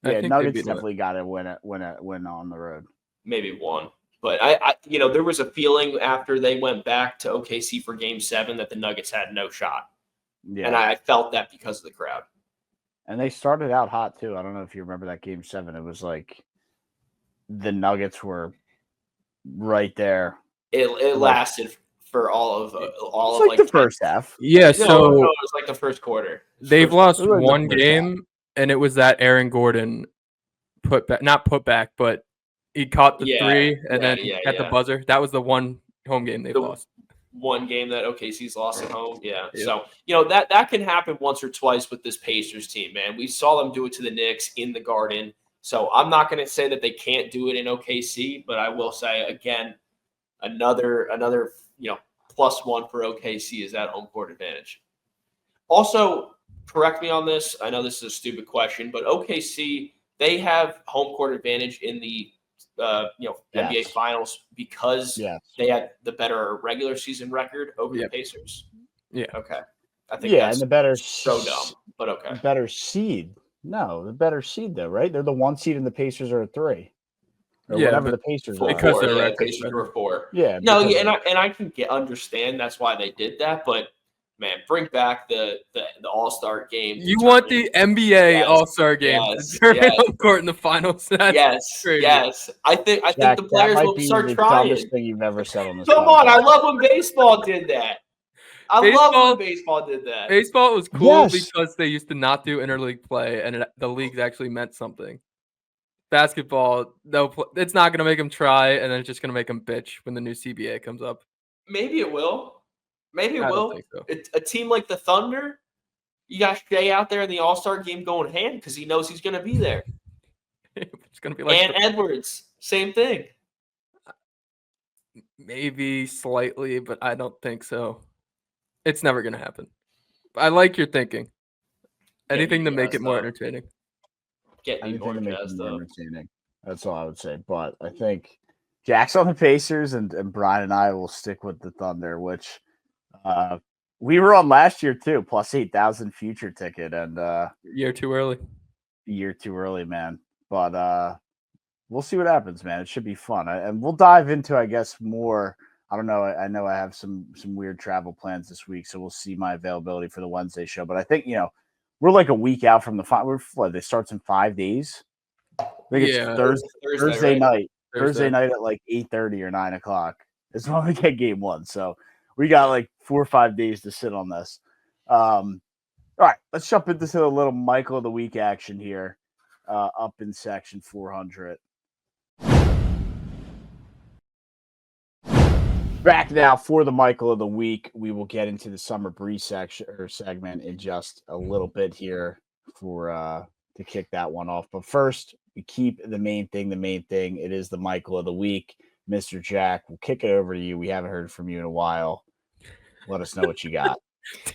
Nuggets definitely got to win on the road. Maybe 1. But I there was a feeling after they went back to OKC for Game 7 that the Nuggets had no shot. Yeah. And I felt that because of the crowd. And they started out hot too. I don't know if you remember that Game 7. It was like the Nuggets were right there. It lasted for all of the first half. Yeah, so it was like the first quarter. They've lost one game, and it was that Aaron Gordon not put back, but he caught the 3 and then at the buzzer. That was the one home game they lost. One game that OKC's lost at home. Yeah. So, that can happen once or twice with this Pacers team, man. We saw them do it to the Knicks in the Garden. So I'm not going to say that they can't do it in OKC, but I will say, again, another +1 for OKC is that home court advantage. Also, correct me on this. I know this is a stupid question, but OKC, they have home court advantage in the NBA Finals because they had the better regular season record over the Pacers. Yeah. Okay. I think and the better so dumb, but okay. Better seed. No, the better seed though, right? They're the 1 seed and the Pacers are a 3. Or whatever the Pacers are. Because the Pacers were 4. Yeah. No, and I can understand that's why they did that, but man, bring back the All-Star game. You want the NBA All-Star game to turn home court in the finals? That's crazy. Yes. I think the players will start trying. That might be the dumbest thing you've ever said on this Come on, I love when baseball did that. Love when baseball did that. Baseball was cool because they used to not do interleague play, and the leagues actually meant something. Basketball, it's not going to make them try, and then it's just going to make them bitch when the new CBA comes up. Maybe it will. Maybe it will. Think so. A team like the Thunder, you got Shea out there in the All-Star game going hand because he knows he's going to be there. It's going to be like Edwards, same thing. Maybe slightly, but I don't think so. It's never going to happen. I like your thinking. Anything to make it more entertaining. Get me more jazzed up. Entertaining. That's all I would say. But I think Jack's on the Pacers, and Brian and I will stick with the Thunder, which we were on last year too, plus 8,000 future ticket, and Year too early. year too early, man. But we'll see what happens, man. It should be fun, and we'll dive into, I guess, more. I don't know. I know I have some weird travel plans this week, so we'll see my availability for the Wednesday show. But I think we're like a week out from the final. It starts in 5 days. I think it's Thursday right? night. Thursday night at like 8:30 or 9:00 is when we get game one. So we got like 4 or 5 days to sit on this. All right, let's jump into the little Michael of the Week action here, up in section 400. Back now for the Michael of the Week. We will get into the Summer Breeze section or segment in just a little bit here for to kick that one off. But first, we keep the main thing the main thing. It is the Michael of the Week. Mr. Jack, we'll kick it over to you. We haven't heard from you in a while. Let us know what you got.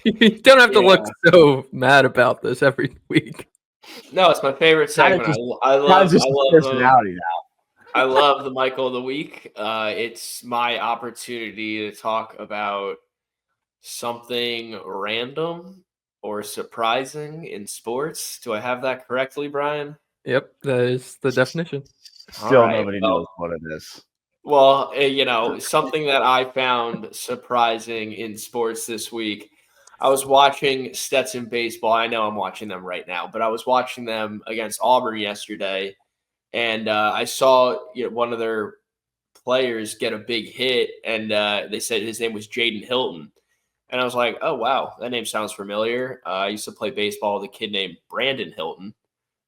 You don't have to look so mad about this every week. No, it's my favorite segment. I love personality now. I love the Michael of the Week. It's my opportunity to talk about something random or surprising in sports. Do I have that correctly, Brian? Yep, that is the definition. Still nobody knows what it is. Well, something that I found surprising in sports this week. I was watching Stetson baseball. I know I'm watching them right now, but I was watching them against Auburn yesterday. And I saw one of their players get a big hit, and they said his name was Jaden Hilton. And I was like, oh, wow, that name sounds familiar. I used to play baseball with a kid named Brandon Hilton,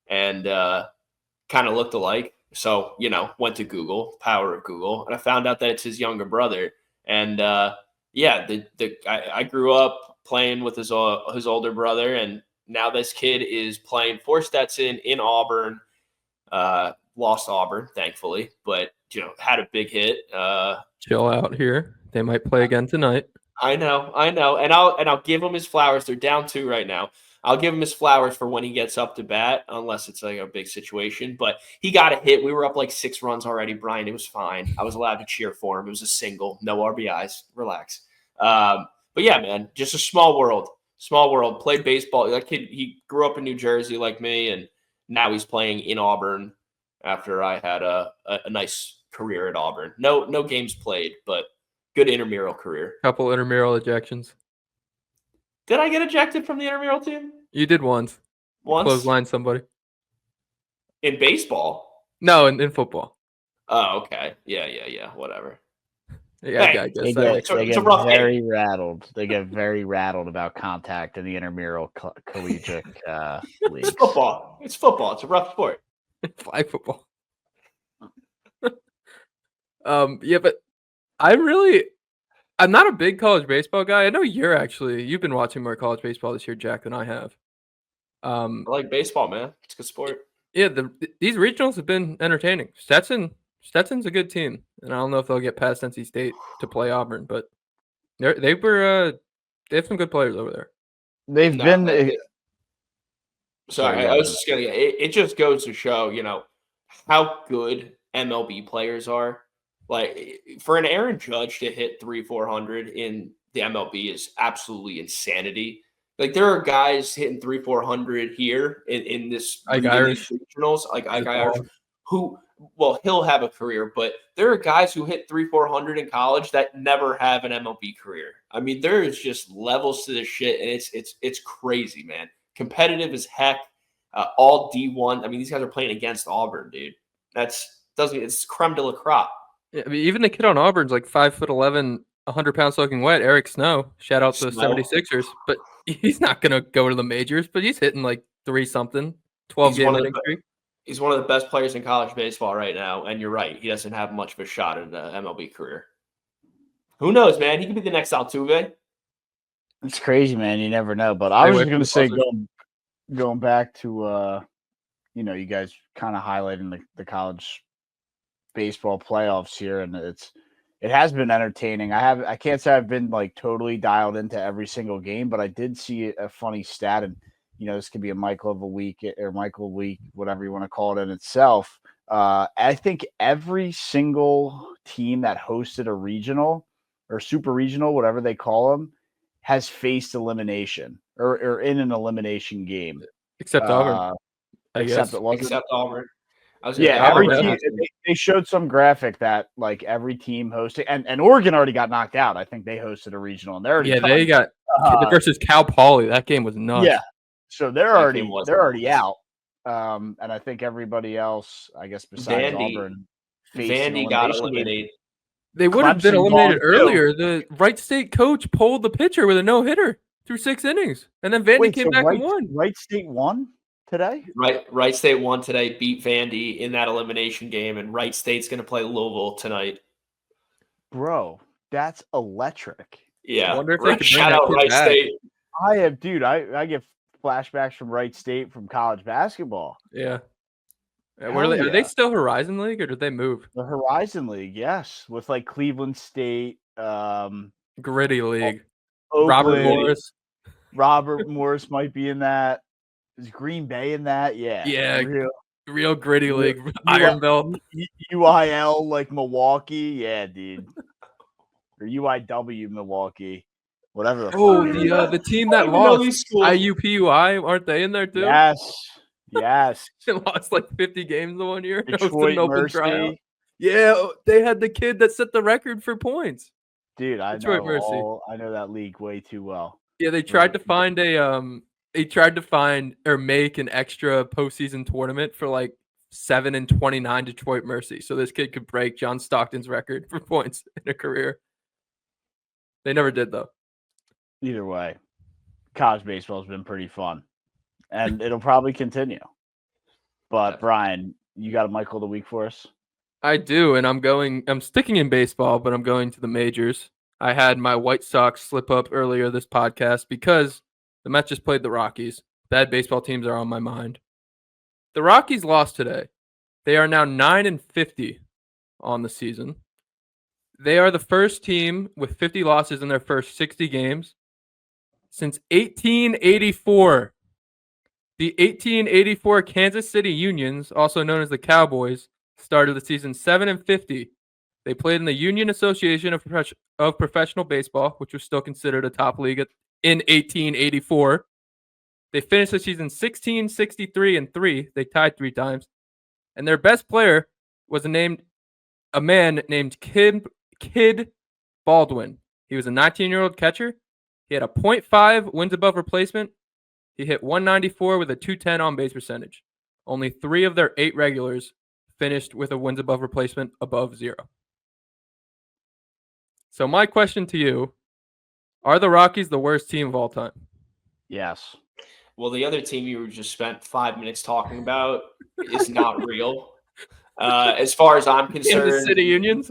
and kind of looked alike. So, went to Google, power of Google, and I found out that it's his younger brother. And I grew up playing with his older brother, and now this kid is playing for Stetson in Auburn. Lost Auburn, thankfully, but had a big hit. Chill out here. They might play again tonight. I know, and I'll give him his flowers. They're down 2 right now. I'll give him his flowers for when he gets up to bat, unless it's like a big situation. But he got a hit. We were up like 6 runs already, Brian. It was fine. I was allowed to cheer for him. It was a single, no RBIs. Relax. But yeah, man, just a small world. Small world. Played baseball. That kid, he grew up in New Jersey like me, and now he's playing in Auburn after I had a nice career at Auburn. No games played, but good intramural career. Couple intramural ejections. Did I get ejected from the intramural team? You did once. Once? Clothesline somebody. In baseball? No, in football. Oh, okay. Yeah. Whatever. Yeah, Hey, I guess they get very rattled. They get very rattled about contact in the intramural collegiate leagues. It's football. It's football. It's a rough sport. Flag football. Yeah, but I'm not a big college baseball guy. I know you've been watching more college baseball this year, Jack, than I have. I like baseball, man. It's a good sport. Yeah, these regionals have been entertaining. Stetson's a good team, and I don't know if they'll get past NC State to play Auburn, but they have some good players over there. Sorry, I was just gonna. It just goes to show, how good MLB players are. Like for an Aaron Judge to hit 300-400 in the MLB is absolutely insanity. Like there are guys hitting 300-400 here in this Irish regionals, like Irish, who he'll have a career, but there are guys who hit 300-400 in college that never have an MLB career. I mean, there is just levels to this shit, and it's crazy, man. Competitive as heck. All D1. I mean, these guys are playing against Auburn, dude. It's creme de la crop. Yeah, I mean, even the kid on Auburn's like 5'11", 100-pound soaking wet. Eric Snow. Shout out to the 76ers, but he's not gonna go to the majors. But he's hitting like 3-something, 12-game winning streak. He's one of the best players in college baseball right now, and you're right. He doesn't have much of a shot at an MLB career. Who knows, man? He could be the next Altuve. It's crazy, man. You never know. But I was just gonna say, going back to you guys kind of highlighting the college baseball playoffs here, and it has been entertaining. I can't say I've been like totally dialed into every single game, but I did see a funny stat, and this could be a Michael of a week or Michael week, whatever you want to call it in itself. I think every single team that hosted a regional or super regional, whatever they call them, has faced elimination or in an elimination game. Except Auburn, I Except guess. it wasn't. Except Auburn. Every Auburn team. They showed some graphic that like every team hosting, and Oregon already got knocked out. I think they hosted a regional, and they're already Yeah, done. they got versus Cal Poly. That game was nuts. Yeah, so they're That game already was out. And I think everybody else, I guess besides Auburn, faced an Vandy got elimination game. eliminated. They would have been Clemson eliminated gone, too. earlier. The Wright State coach pulled the pitcher with a no-hitter through 6 innings, and then Vandy came back and won. Wright State won today? Wright State won today, beat Vandy in that elimination game, and Wright State's going to play Louisville tonight. Bro, that's electric. Yeah. I wonder if they could bring Shout that out kid Wright back. State. I get flashbacks from Wright State from college basketball. Yeah. Hell Are they yeah. still Horizon League, or did they move? The Horizon League, yes, with like Cleveland State, Gritty League. Oakland, Robert Morris. Robert Morris might be in that. Is Green Bay in that? Yeah. Yeah. Real gritty league. U- Ironville. UIL like Milwaukee. Yeah, dude. Or UIW Milwaukee. Whatever the fuck. The team that even know lost, these schools. IUPUI, aren't they in there too? Yes. They lost like 50 games the one year. Detroit Mercy. Yeah, they had the kid that set the record for points. Dude, I Detroit Mercy. I know that league way too well. Yeah, they tried to find or make an extra postseason tournament for like 7-29 Detroit Mercy, so this kid could break John Stockton's record for points in a career. They never did though. Either way, college baseball has been pretty fun, and it'll probably continue. But Brian, you got a Michael of the Week for us? I do, and I'm sticking in baseball, but I'm going to the majors. I had my White Sox slip up earlier this podcast because the Mets just played the Rockies. Bad baseball teams are on my mind. The Rockies lost today. They are now 9-50 on the season. They are the first team with 50 losses in their first 60 games since 1884. The 1884 Kansas City Unions, also known as the Cowboys, started the season 7-50. They played in the Union Association of Professional Baseball, which was still considered a top league in 1884. They finished the season 16, 63-3. They tied 3 times. And their best player was a man named Kid Baldwin. He was a 19-year-old catcher. He had a .5 wins above replacement. He hit 194 with a .210 on-base percentage. Only 3 of their 8 regulars finished with a wins above replacement above 0. So my question to you, are the Rockies the worst team of all time? Yes. Well, the other team you just spent 5 minutes talking about is not real. As far as I'm concerned, Kansas City Unions?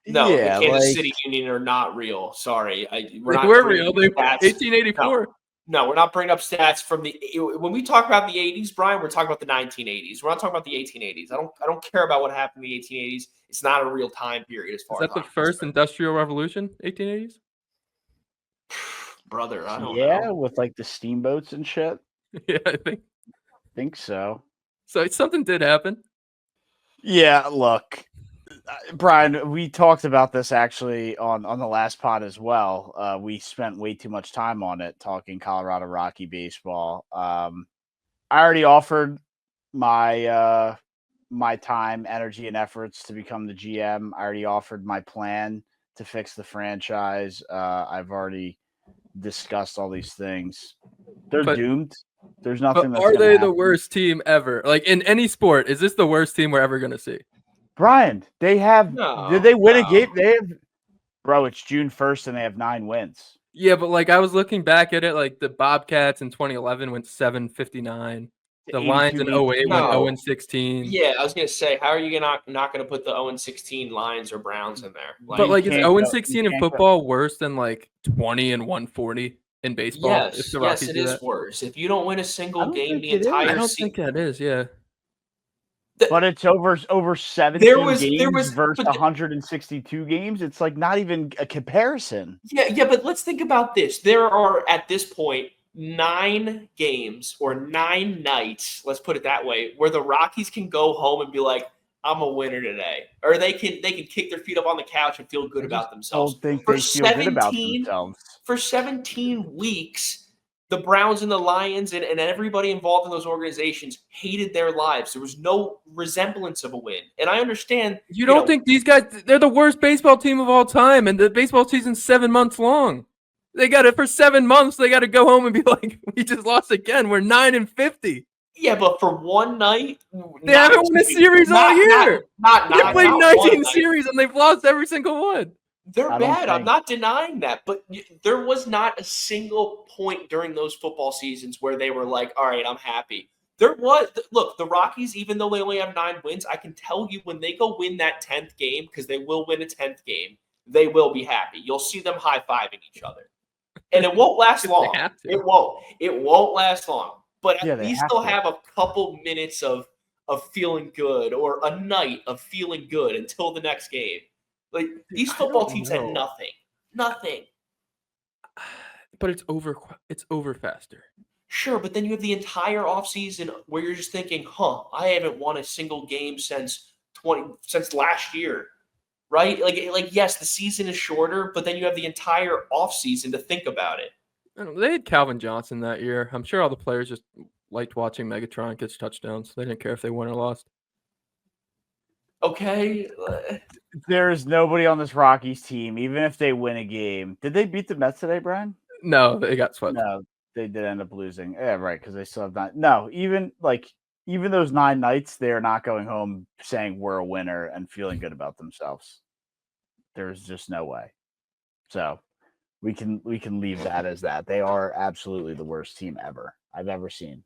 No, the Kansas City Union are not real. Sorry, we're not real. They 1884. No, we're not bringing up stats from the. When we talk about the 80s, Brian, we're talking about the 1980s. We're not talking about the 1880s. I don't care about what happened in the 1880s. It's not a real time period as far as. Is that the first industrial revolution? 1880s. Brother, I don't know. Yeah, with like the steamboats and shit. Yeah, I think so. So something did happen. Yeah, look, Brian, we talked about this actually on the last pod as well. We spent way too much time on it talking Colorado Rocky baseball. I already offered my my time, energy, and efforts to become the GM. I already offered my plan to fix the franchise. I've already discussed all these things. They're doomed. There's nothing. But are they the worst team ever? Like in any sport, is this the worst team we're ever going to see? Brian, they have. Did they win a game? They have. Bro, it's June 1st and they have 9 wins. Yeah, but like I was looking back at it, like the Bobcats in 2011 went 7-59. The Lions in 08 went 0-16. Yeah, I was gonna say, how are you not gonna put the 0-16 Lions or Browns in there? But like, is 0-16 in football worse than like 20-140 in baseball? Yes, it is worse. If you don't win a single game the entire season, I don't think that is. Yeah. But it's over 17 games versus 162 games. It's like not even a comparison. Yeah, but let's think about this. There are at this point 9 games or 9 nights, let's put it that way, where the Rockies can go home and be like, I'm a winner today. Or they can kick their feet up on the couch and feel good about themselves. Don't think they feel good about themselves. For 17 weeks, the Browns and the Lions and everybody involved in those organizations hated their lives. There was no resemblance of a win. And I understand. You don't think these guys, they're the worst baseball team of all time, and the baseball season's 7 months long. They got it for 7 months. They got to go home and be like, we just lost again. We're 9-50. Yeah, but for one night, they haven't won a series all year. They played 19 series and they've lost every single one. They're bad. I'm not denying that, but there was not a single point during those football seasons where they were like, all right, I'm happy. There was. Look, the Rockies, even though they only have 9 wins, I can tell you when they go win that 10th game, because they will win a 10th game, they will be happy. You'll see them high-fiving each other. And it won't last long. It won't. It won't last long. But at least they'll have a couple minutes of feeling good, or a night of feeling good until the next game. Like, these football teams had nothing. But it's over faster. Sure, but then you have the entire offseason where you're just thinking, I haven't won a single game since last year. Right? Like yes, the season is shorter, but then you have the entire offseason to think about it. I don't know, they had Calvin Johnson that year. I'm sure all the players just liked watching Megatron catch touchdowns. They didn't care if they won or lost. Okay. There's nobody on this Rockies team, even if they win a game. Did they beat the Mets today, Brian? No, they got swept. No, they did end up losing. Yeah, right, because they still have 9. No, even those 9 nights, they're not going home saying we're a winner and feeling good about themselves. There's just no way. So we can leave that as that. They are absolutely the worst team I've ever seen.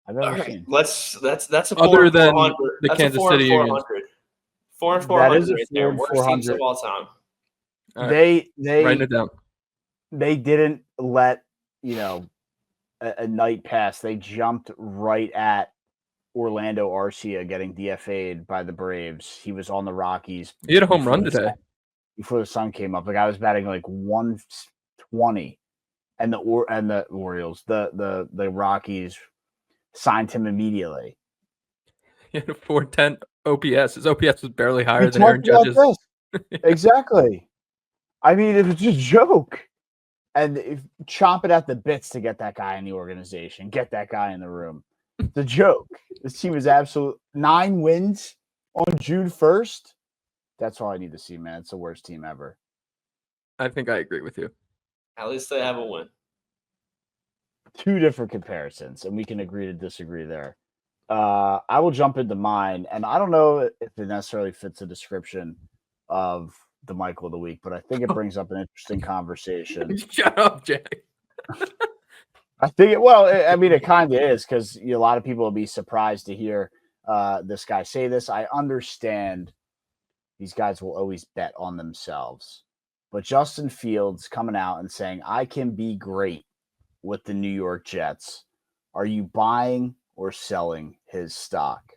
That's a other than the that's Kansas City Union. 4 and 400 that is right there. Worst teams of all time. All right. They write it down. They didn't let a night pass. They jumped right at Orlando Arcia getting DFA'd by the Braves. He was on the Rockies. He had a home run today. Before the sun came up. The guy was batting like 120. And the Orioles, the Rockies signed him immediately. He had a 410 OPS. His OPS was barely higher than Aaron Judge's. Exactly. I mean, it was just a joke. And chomp it at the bits to get that guy in the organization, get that guy in the room. The joke. This team is absolute 9 wins on June 1st. That's all I need to see, man. It's the worst team ever. I think I agree with you. At least they have a win. 2 different comparisons, and we can agree to disagree there. I will jump into mine, and I don't know if it necessarily fits the description of the Michael of the Week, but I think it brings up an interesting conversation. Shut up, Jack. I think it kind of is, because a lot of people will be surprised to hear this guy say this. I understand these guys will always bet on themselves, but Justin Fields coming out and saying, I can be great with the New York Jets. Are you buying or selling his stock?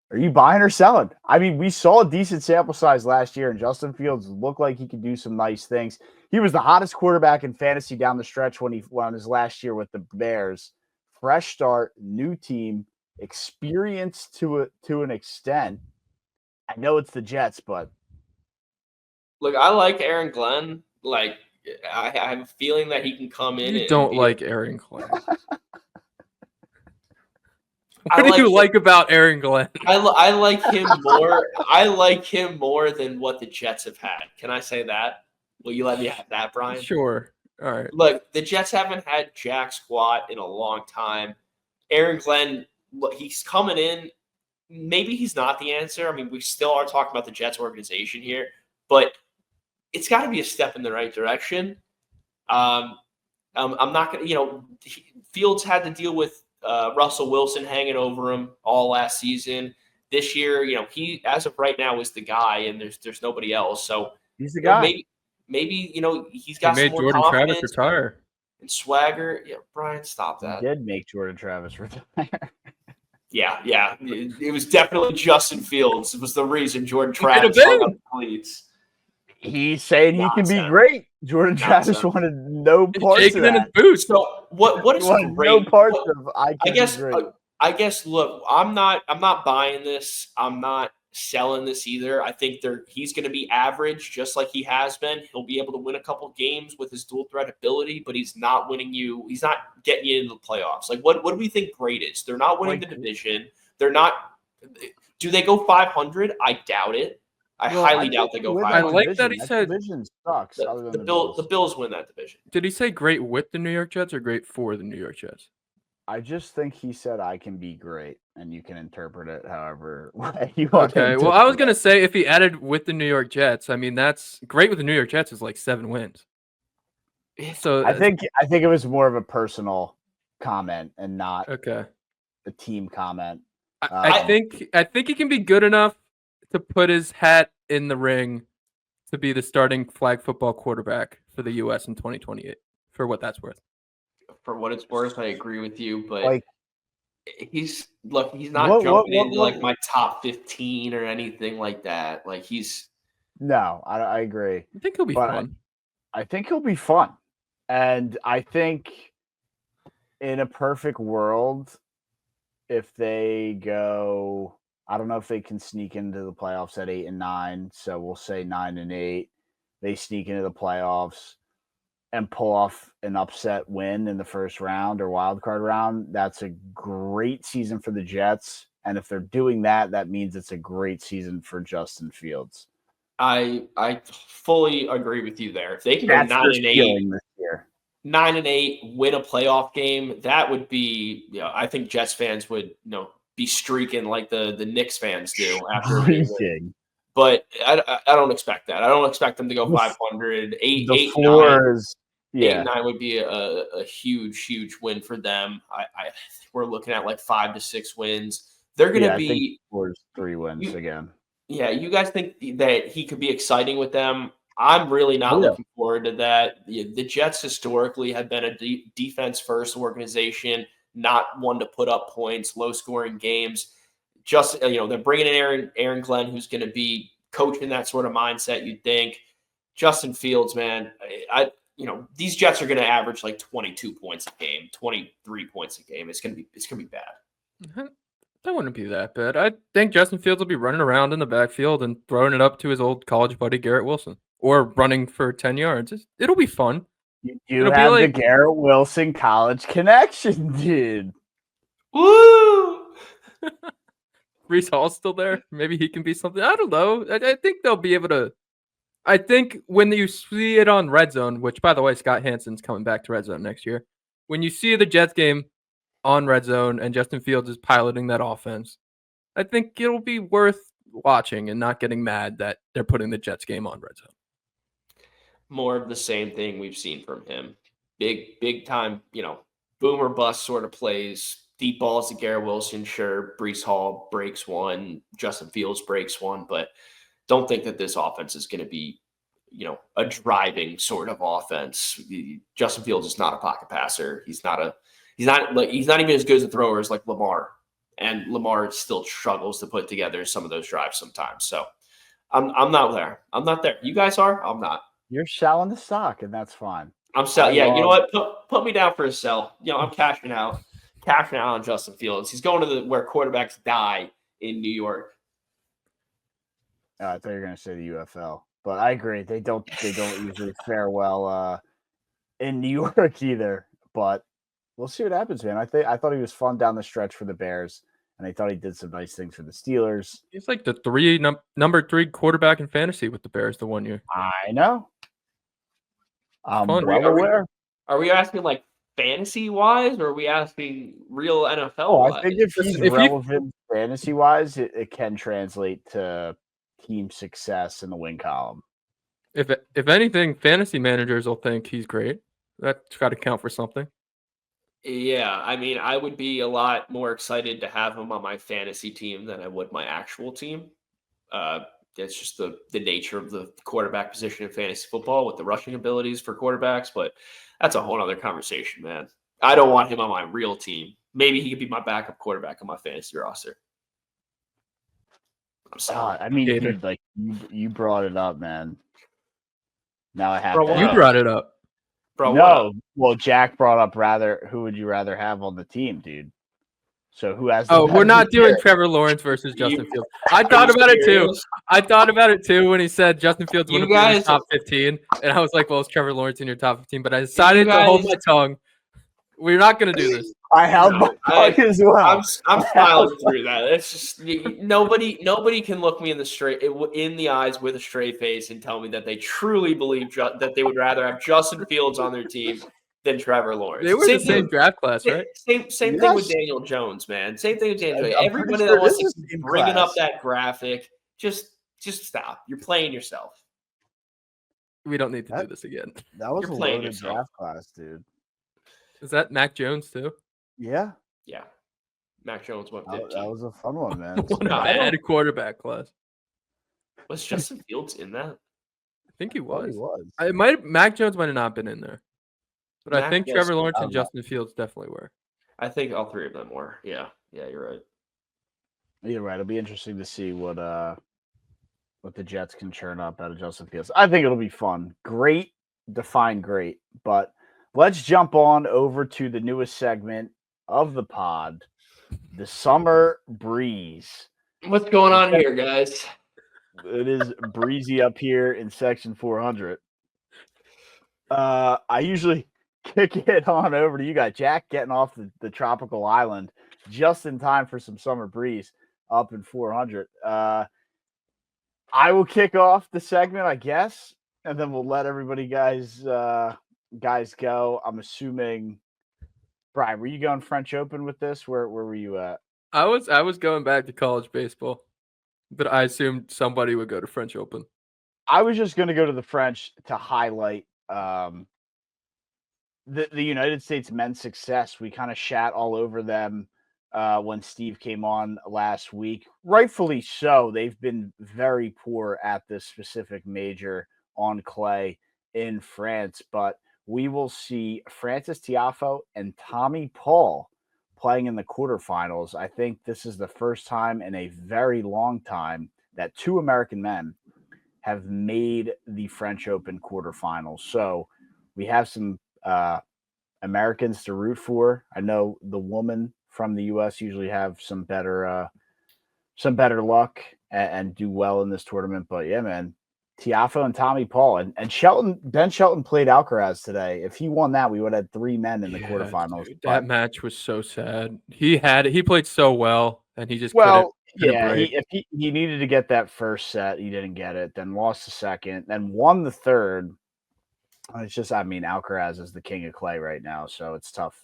Are you buying or selling? I mean, we saw a decent sample size last year, and Justin Fields looked like he could do some nice things. He was the hottest quarterback in fantasy down the stretch when he won his last year with the Bears. Fresh start, new team, experience to an extent. I know it's the Jets, but look, I like Aaron Glenn. Like, I have a feeling that he can come in. You don't like Aaron Glenn. What do you like about Aaron Glenn? I like him more. I like him more than what the Jets have had. Can I say that? Will you let me have that, Brian? Sure. All right. Look, the Jets haven't had jack squat in a long time. Aaron Glenn, he's coming in. Maybe he's not the answer. I mean, we still are talking about the Jets organization here, but it's got to be a step in the right direction. I'm not going to, Fields had to deal with Russell Wilson hanging over him all last season. This year, he, as of right now, is the guy, and there's nobody else. So he's the guy. Maybe he's got some more Jordan confidence Travis retire and swagger. Yeah, Brian, stop that. He did make Jordan Travis retire. Yeah. It was definitely Justin Fields. It was the reason Jordan Travis hung up the cleats. He's saying he can be great. Jordan Travis wanted no parts of that. In his boots. So what is great? No parts of I guess great. I guess. Look, I'm not buying this. I'm not selling this either. I think he's going to be average, just like he has been. He'll be able to win a couple games with his dual threat ability, but he's not winning you. He's not getting you into the playoffs. Like, what do we think great is? They're not winning the division. They're not. Do they go 500? I doubt it. I highly doubt they go 500. I like that he said division sucks. The Bills win that division. Did he say great with the New York Jets or great for the New York Jets? I just think he said I can be great, and you can interpret it however you want. Okay. Well, I was gonna say if he added with the New York Jets, I mean that's great with the New York Jets is like 7 wins. So I think it was more of a personal comment and not a team comment. I think he can be good enough to put his hat in the ring to be the starting flag football quarterback for the U.S. in 2028. For what that's worth. For what it's worth, I agree with you, but like, he's not jumping into like my top 15 or anything like that. Like no, I agree. I think he'll be fun. I think he'll be fun, and I think in a perfect world, if they go, I don't know if they can sneak into the playoffs at 8 and 9. So we'll say 9 and 8. They sneak into the playoffs and pull off an upset win in the first round or wild card round. That's a great season for the Jets. And if they're doing that, that means it's a great season for Justin Fields. I fully agree with you there. If they can go 9 and 8 this year. 9 and 8, win a playoff game, that would be, I think Jets fans would, be streaking like the Knicks fans do after a win. But I don't expect that. I don't expect them to go 500. 8 and 9 would be a huge win for them. I we're looking at like 5 to 6 wins. They're going to be 3 wins again. Yeah, you guys think that he could be exciting with them? I'm really not looking forward to that. The Jets historically have been a defense-first organization, not one to put up points, low-scoring games. Just they're bringing in Aaron Glenn, who's going to be coaching that sort of mindset. You'd think Justin Fields, man. These Jets are going to average like 22 points a game, 23 points a game. It's going to be bad. That wouldn't be that bad. I think Justin Fields will be running around in the backfield and throwing it up to his old college buddy Garrett Wilson, or running for 10 yards. It'll be fun. You have the Garrett Wilson college connection, dude. Woo! Breece Hall's still there. Maybe he can be something. I don't know. I think they'll be able to. I think when you see it on Red Zone, which, by the way, Scott Hansen's coming back to Red Zone next year. When you see the Jets game on Red Zone and Justin Fields is piloting that offense, I think it'll be worth watching and not getting mad that they're putting the Jets game on Red Zone. More of the same thing we've seen from him. Big time, boom or bust sort of plays. Deep balls to Garrett Wilson, sure. Breece Hall breaks one. Justin Fields breaks one. But don't think that this offense is going to be, a driving sort of offense. Justin Fields is not a pocket passer. He's not even as good as a thrower as like Lamar. And Lamar still struggles to put together some of those drives sometimes. So I'm not there. I'm not there. You guys are? I'm not. You're selling the stock, and that's fine. I'm selling. Yeah, you know what? Put me down for a sell. I'm cashing out on Justin Fields. He's going to where quarterbacks die in New York. I thought you were going to say the UFL, but I agree. They don't usually fare well in New York either. But we'll see what happens, man. I thought he was fun down the stretch for the Bears, and I thought he did some nice things for the Steelers. He's like the number 3 quarterback in fantasy with the Bears the one year. I know. I'm well aware. Are we asking like fantasy wise, or are we asking real NFL wise? I think if he's relevant fantasy wise, it can translate to team success in the win column. If anything, fantasy managers will think he's great. That's got to count for something. Yeah, I mean, I would be a lot more excited to have him on my fantasy team than I would my actual team. It's just the nature of the quarterback position in fantasy football with the rushing abilities for quarterbacks, but that's a whole other conversation, man. I don't want him on my real team. Maybe he could be my backup quarterback on my fantasy roster. I'm sorry. I mean, dude, like you brought it up, man. Now I have to. You brought it up. Bro, no. Well, Jack brought up who would you rather have on the team, dude? So who has? The Oh, we're better not doing year? Trevor Lawrence versus Justin You- Fields. I Are thought you about it too. serious? I thought about it too when he said Justin Fields You wouldn't be in his guys- top 15, and I was like, "Well, it's Trevor Lawrence in your top 15." But I You decided to hold guys- my tongue. We're not going to do this. I held No, my tongue as well. I'm smiling through that. It's just nobody can look me in the eyes with a straight face and tell me that they truly believe that they would rather have Justin Fields on their team than Trevor Lawrence. They were the same draft class, right? Same thing with Yes. Daniel Jones, man. Same thing with Daniel Jones. I'm pretty Everybody sure that wants this to is keep in bringing up class. that graphic, just stop. You're playing yourself. We don't need to do this again. That was You're a playing loaded yourself. draft class, dude. Is that Mac Jones too? Yeah, Yeah. Mac Jones went that 15. was a fun one, man. What a No, bad quarterback class. Was Justin Fields in that? I think he I thought was. he was. Mac Jones might have not been in there, but I Mac, think yes. Trevor Lawrence and Okay. Justin Fields definitely were. I think all three of them were. Yeah, you're right. You're right. It'll be interesting to see what the Jets can churn up out of Justin Fields. I think it'll be fun. Great, define great. But let's jump on over to the newest segment of the pod, the Summer Breeze. What's going on here, guys? It is breezy up here in section 400. I usually kick it on over to you guys. Jack getting off the tropical island just in time for some summer breeze up in 400. I will kick off the segment, I guess, and then we'll let everybody guys go. I'm assuming, Brian, were you going French Open with this? Where were you at? I was going back to college baseball, but I assumed somebody would go to French Open. I was just going to go to the French to highlight the United States men's success. We kind of shat all over them when Steve came on last week. Rightfully so. They've been very poor at this specific major on clay in France, but we will see Francis Tiafoe and Tommy Paul playing in the quarterfinals. I think this is the first time in a very long time that two American men have made the French Open quarterfinals. So we have some Americans to root for. I know the women from the U.S. usually have some better luck and do well in this tournament. But yeah, man, Tiafoe and Tommy Paul and Ben Shelton played Alcaraz today. If he won that, we would have had three men in the quarterfinals. Dude, that match was so sad. He played so well, and he just well, couldn't yeah, break. he needed to get that first set. He didn't get it. Then lost the second. Then won the third. It's just, I mean, Alcaraz is the king of clay right now, so it's tough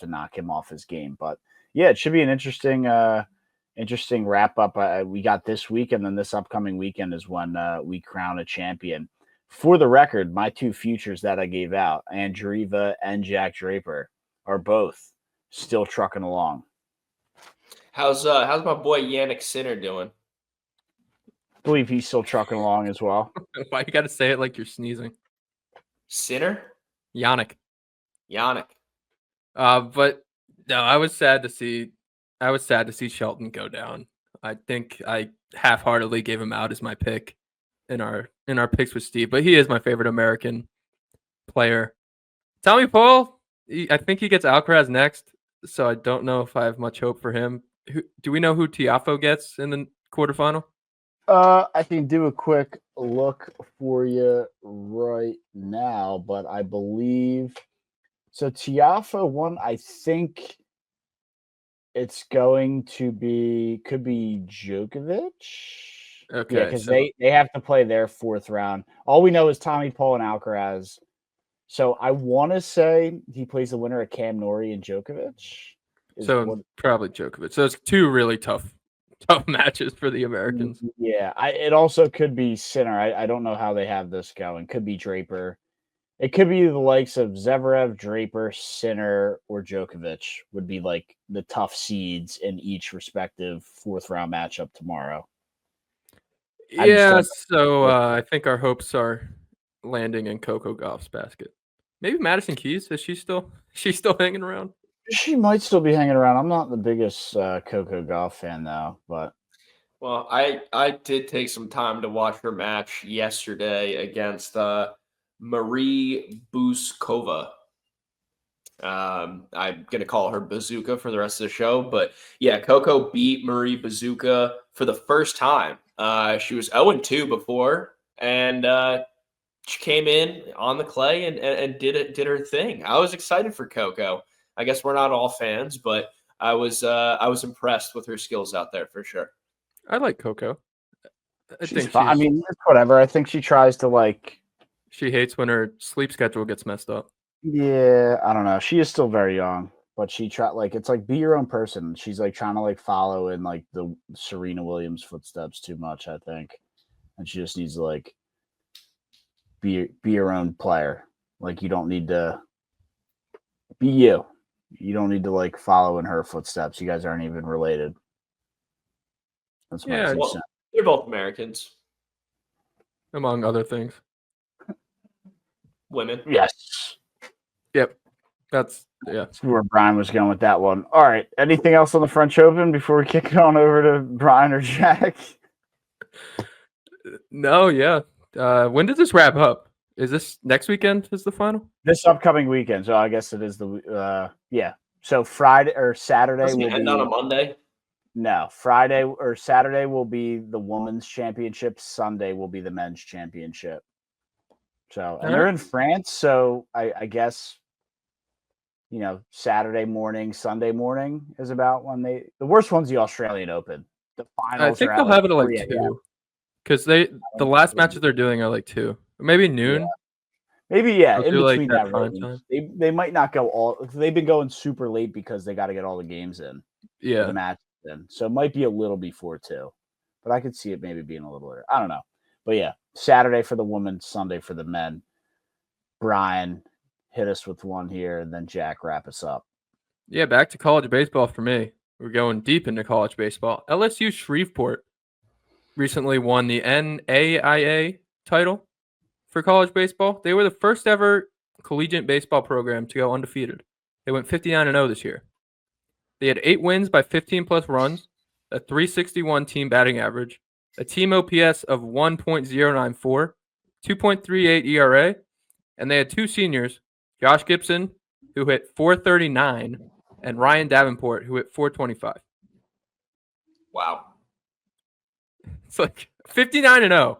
to knock him off his game. But yeah, it should be an interesting wrap up. We got this week, and then this upcoming weekend is when we crown a champion. For the record, my two futures that I gave out, Andreeva and Jack Draper, are both still trucking along. How's my boy Yannick Sinner doing? I believe he's still trucking along as well. Why you got to say it like you're sneezing? Sinner? Yannick. Yannick. But no, I was sad to see Shelton go down. I think I half-heartedly gave him out as my pick in our picks with Steve, but he is my favorite American player. Tommy Paul, I think he gets Alcaraz next, so I don't know if I have much hope for him. Do we know who Tiafoe gets in the quarterfinal? I can do a quick look for you right now, but I believe so. Tiafoe one, I think it's going to could be Djokovic. Okay, Yeah, because they have to play their fourth round. All we know is Tommy Paul and Alcaraz. So I want to say he plays the winner of Cam Norrie and Djokovic. Probably Djokovic. So it's two really tough matches for the Americans. Yeah, it also could be Sinner. I don't know how they have this going. Could be Draper. It could be the likes of Zverev, Draper, Sinner, or Djokovic would be like the tough seeds in each respective fourth round matchup tomorrow. Yeah, so I think our hopes are landing in Coco Gauff's basket. Maybe Madison Keys. Is she's still hanging around? She might still be hanging around. I'm not the biggest Coco Gauff fan though, but Well, I did take some time to watch her match yesterday against Marie Buskova. I'm going to call her Bazooka for the rest of the show. But yeah, Coco beat Marie Bazooka for the first time. She was 0-2 before, and she came in on the clay and did her thing. I was excited for Coco. I guess we're not all fans, but I was impressed with her skills out there for sure. I like Coco. She's fine. I mean, it's whatever. I think she tries to like. She hates when her sleep schedule gets messed up. Yeah, I don't know. She is still very young, but she it's like be your own person. She's like trying to like follow in like the Serena Williams footsteps too much, I think, and she just needs to like be your own player. Like you don't need to be you. You don't need to like follow in her footsteps. You guys aren't even related. That's my they're both Americans, among other things. Women, yes. Yep. That's where Brian was going with that one. All right. Anything else on the French Open before we kick it on over to Brian or Jack? No, yeah. When does this wrap up? Is this next weekend is the final? This upcoming weekend. So I guess it is the yeah. So Friday or Saturday will end be on a Monday. No, Friday or Saturday will be the women's championship. Sunday will be the men's championship. So, and they're in France, so I guess, Saturday morning, Sunday morning is about when the worst one's the Australian Open. The finals. I think they'll have it at like 2, because the last matches they're doing are like 2, maybe noon. Yeah. Maybe in between like that range. They might not go all. They've been going super late because they got to get all the games in. Yeah, the matches in. So it might be a little before 2, but I could see it maybe being a little later. I don't know, but yeah, Saturday for the women, Sunday for the men. Brian, hit us with one here, and then Jack, wrap us up. Yeah, back to college baseball for me. We're going deep into college baseball. LSU Shreveport recently won the NAIA title for college baseball. They were the first ever collegiate baseball program to go undefeated. They went 59-0 this year. They had 8 wins by 15-plus runs, a .361 team batting average, a team OPS of 1.094, 2.38 ERA, and they had 2 seniors, Josh Gibson, who hit .439, and Ryan Davenport, who hit .425. Wow. It's like 59-0.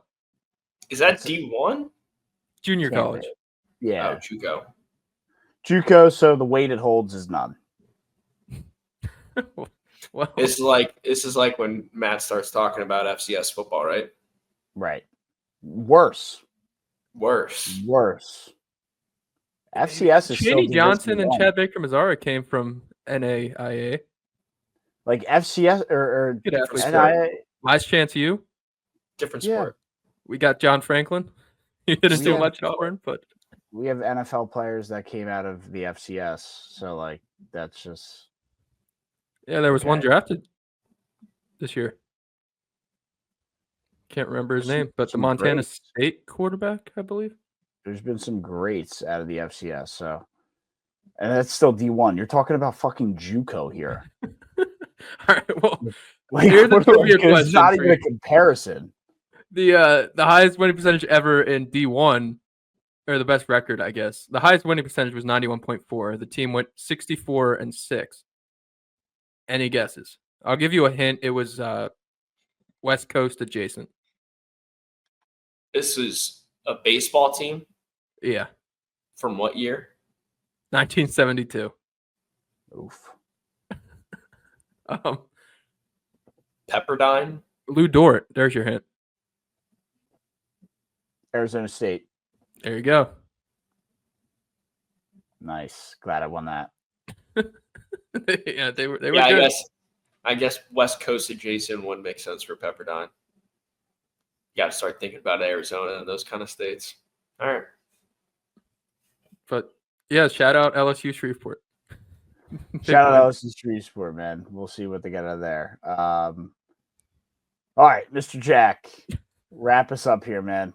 Is that D1? Junior college. Yeah. Oh, JUCO. JUCO, so the weight it holds is none. Well, this is like when Matt starts talking about FCS football, right? Right. Worse. FCS is Cheney Johnson and Chad Baker-Mazara came from NAIA. Like FCS or NAIA. Last Chance U. Different sport. We got John Franklin. He didn't do much at Auburn, but we have NFL players that came out of the FCS. So like that's just there was one drafted this year. Can't remember his name, but the Montana State quarterback, I believe. There's been some greats out of the FCS, so and that's still D1. You're talking about fucking JUCO here. All right, well, here's the trivia question. It's not even a comparison. The highest winning percentage ever in D1, or the best record, I guess. The highest winning percentage was 91.4. The team went 64-6. Any guesses? I'll give you a hint. It was West Coast adjacent. This is a baseball team? Yeah. From what year? 1972. Oof. Pepperdine? Lou Dort. There's your hint. Arizona State. There you go. Nice. Glad I won that. Yeah, they were good. I guess West Coast adjacent would make sense for Pepperdine. You got to start thinking about Arizona and those kind of states. All right. But yeah, shout out LSU Shreveport. Shout out LSU Shreveport, man. We'll see what they get out of there. All right, Mr. Jack, wrap us up here, man.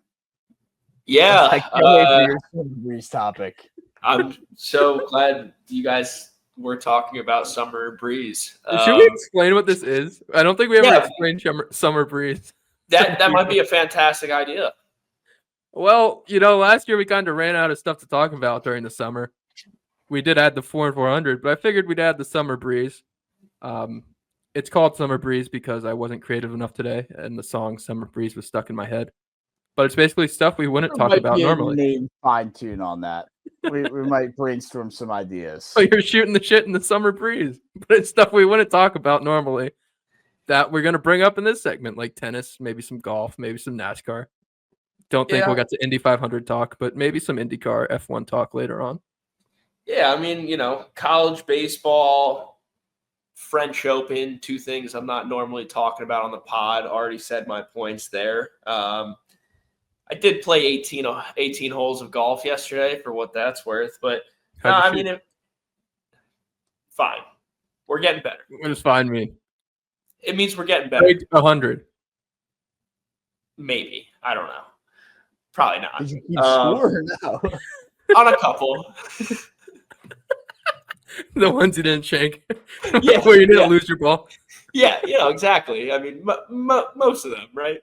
Yeah. I can't wait for your Breeze topic. I'm so glad you guys were talking about Summer Breeze. Should we explain what this is? I don't think we ever explained Summer Breeze. That might be a fantastic idea. Well, last year we kind of ran out of stuff to talk about during the summer. we did add the 4 and 400, but I figured we'd add the Summer Breeze. It's called Summer Breeze because I wasn't creative enough today, and the song Summer Breeze was stuck in my head. But it's basically stuff we wouldn't There talk might about be a normally. name fine tune on that. We might brainstorm some ideas. So you're shooting the shit in the Summer Breeze, but it's stuff we wouldn't talk about normally that we're going to bring up in this segment, like tennis, maybe some golf, maybe some NASCAR. Don't think we'll get to Indy 500 talk, but maybe some IndyCar F1 talk later on. Yeah, I mean, college baseball, French Open, two things I'm not normally talking about on the pod. Already said my points there. I did play 18 holes of golf yesterday for what that's worth, but fine. We're getting better. What does fine mean? It means we're getting better. 100. Maybe. I don't know. Probably not. Did you keep score or no? On a couple. The ones you didn't shake. Yeah, where you didn't lose your ball. Yeah, exactly. I mean, most of them, right?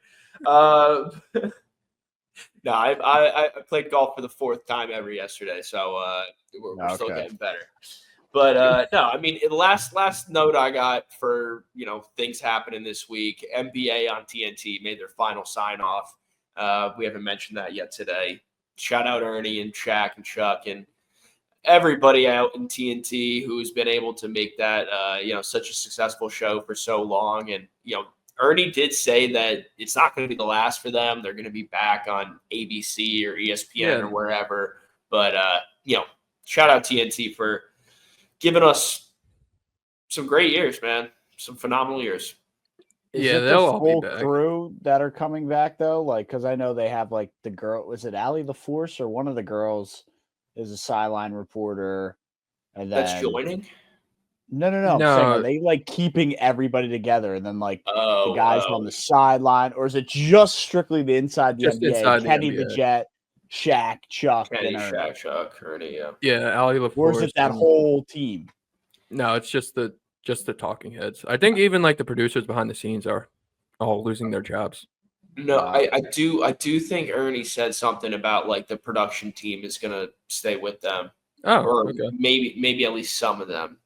No, I played golf for the 4th time ever yesterday, so we're still getting better. But no, I mean, the last note I got for things happening this week, NBA on TNT made their final sign off. We haven't mentioned that yet today. Shout out Ernie and Shaq and Chuck and everybody out in TNT who's been able to make that such a successful show for so long. And Ernie did say that it's not going to be the last for them. They're going to be back on ABC or ESPN or wherever. But shout out TNT for giving us some great years, man. Some phenomenal years. Is it they'll the all be full back. crew that are coming back though? Like, because I know they have like the girl. Was it Allie the Force or one of the girls is a sideline reporter? And then That's joining. No. I'm saying, are they like keeping everybody together, and then like the guys on the sideline, or is it just strictly the inside the Just NBA? inside Kenny the the Jet, Shaq, Chuck, Kenny, and Ernie. Shaq, Chuck, Ernie. Yeah. Yeah, Ali LaForce. Or is it that whole team? No, it's just the talking heads. I think even like the producers behind the scenes are all losing their jobs. No, I do think Ernie said something about like the production team is gonna stay with them. Oh, or okay. maybe at least some of them.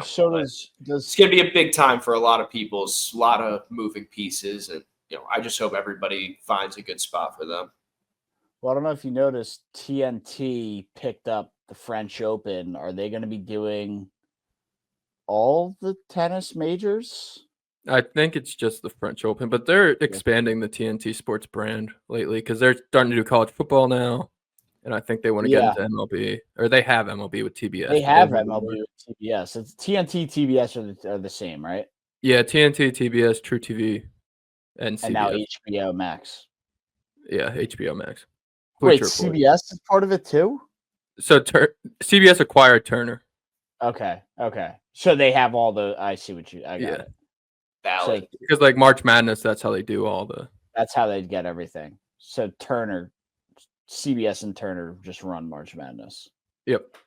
So it's gonna be a big time for a lot of people. It's a lot of moving pieces, and I just hope everybody finds a good spot for them. Well, I don't know if you noticed, TNT picked up the French Open. Are they going to be doing all the tennis majors? I think it's just the French Open, but they're expanding the TNT Sports brand lately because they're starting to do college football now, and I think they want to get into MLB, or they have MLB with TBS. They have MLB with TBS. It's TNT, TBS are the same, right? Yeah, TNT, TBS, True TV, and CBS. And now HBO Max. Yeah, HBO Max. Wait, CBS is part of it too? So CBS acquired Turner. Okay. So they have all the. I see what you. I got it. Valley. Because like March Madness, that's how they do all the. That's how they get everything. So Turner, CBS and Turner just run March Madness. Yep.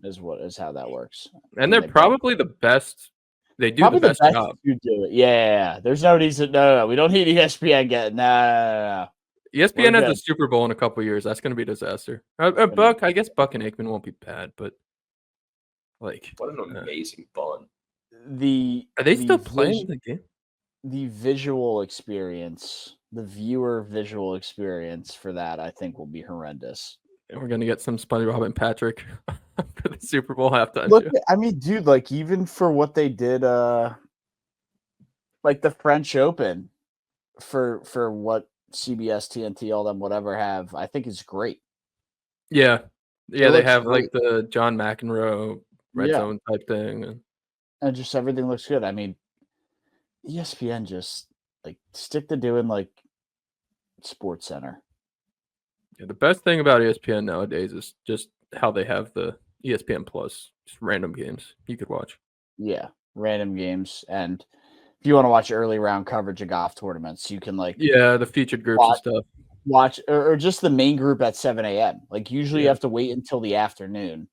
Is how that works. And they're probably the best. They do the best job. You do it. Yeah. There's no reason. No. We don't need ESPN getting. No. ESPN has the Super Bowl in a couple of years. That's going to be a disaster. Buck, I guess Buck and Aikman won't be bad, but like, what an amazing fun. Are they still playing the game? The visual experience, the viewer visual experience for that, I think, will be horrendous. And we're going to get some SpongeBob and Patrick for the Super Bowl halftime Look, show. I mean, dude, like even for what they did, like the French Open, for what CBS, TNT, all them, whatever have, I think is great. Yeah, they have great. Like the John McEnroe Red Zone type thing, and just everything looks good. I mean, ESPN just like stick to doing like Sports Center. Yeah, the best thing about ESPN nowadays is just how they have the ESPN Plus, just random games you could watch. Yeah, random games, and if you want to watch early round coverage of golf tournaments, you can like the featured groups and stuff. Watch or just the main group at 7 a.m. Like usually you have to wait until the afternoon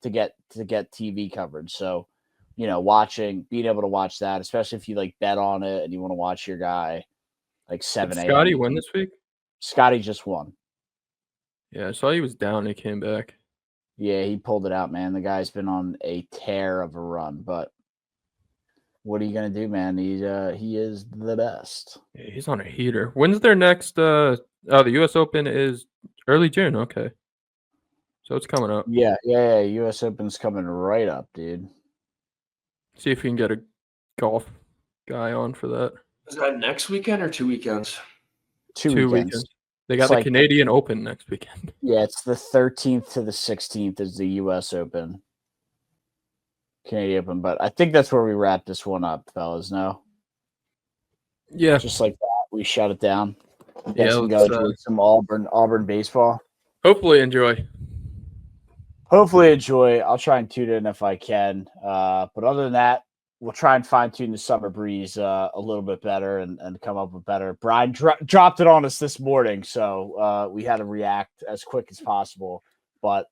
to get TV coverage. So, being able to watch that, especially if you like bet on it and you want to watch your guy, like 7 a.m. Scotty win this week? Scotty just won. Yeah, I saw he was down and he came back. Yeah, he pulled it out, man. The guy's been on a tear of a run, but what are you gonna do, man? He is the best. Yeah, he's on a heater. When's their next? The U.S. Open is early June. Okay, so it's coming up. Yeah. U.S. Open's coming right up, dude. See if we can get a golf guy on for that. Is that next weekend or 2 weekends? Two weekends. They got It's the like Canadian Open next weekend. Yeah, it's the 13th to the 16th is the U.S. Open, Canadian Open. But I think that's where we wrap this one up, fellas. No, Yeah, just like that, we shut it down. You Yeah, guys can go let's, enjoy some Auburn baseball. hopefully enjoy. Hopefully enjoy. I'll try and tune in if I can. But other than that, we'll try and fine tune the summer breeze a little bit better and come up with better. Brian dropped it on us this morning, so we had to react as quick as possible. But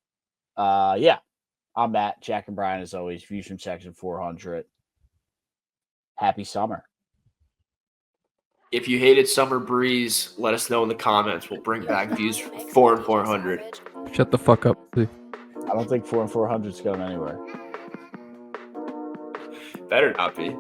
yeah, I'm Matt, Jack, and Brian as always. Views from Section 400. Happy summer. If you hated Summer Breeze, let us know in the comments. We'll bring back views 4 and 400. Shut the fuck up, please. I don't think 4 and 400 is going anywhere. Better not be.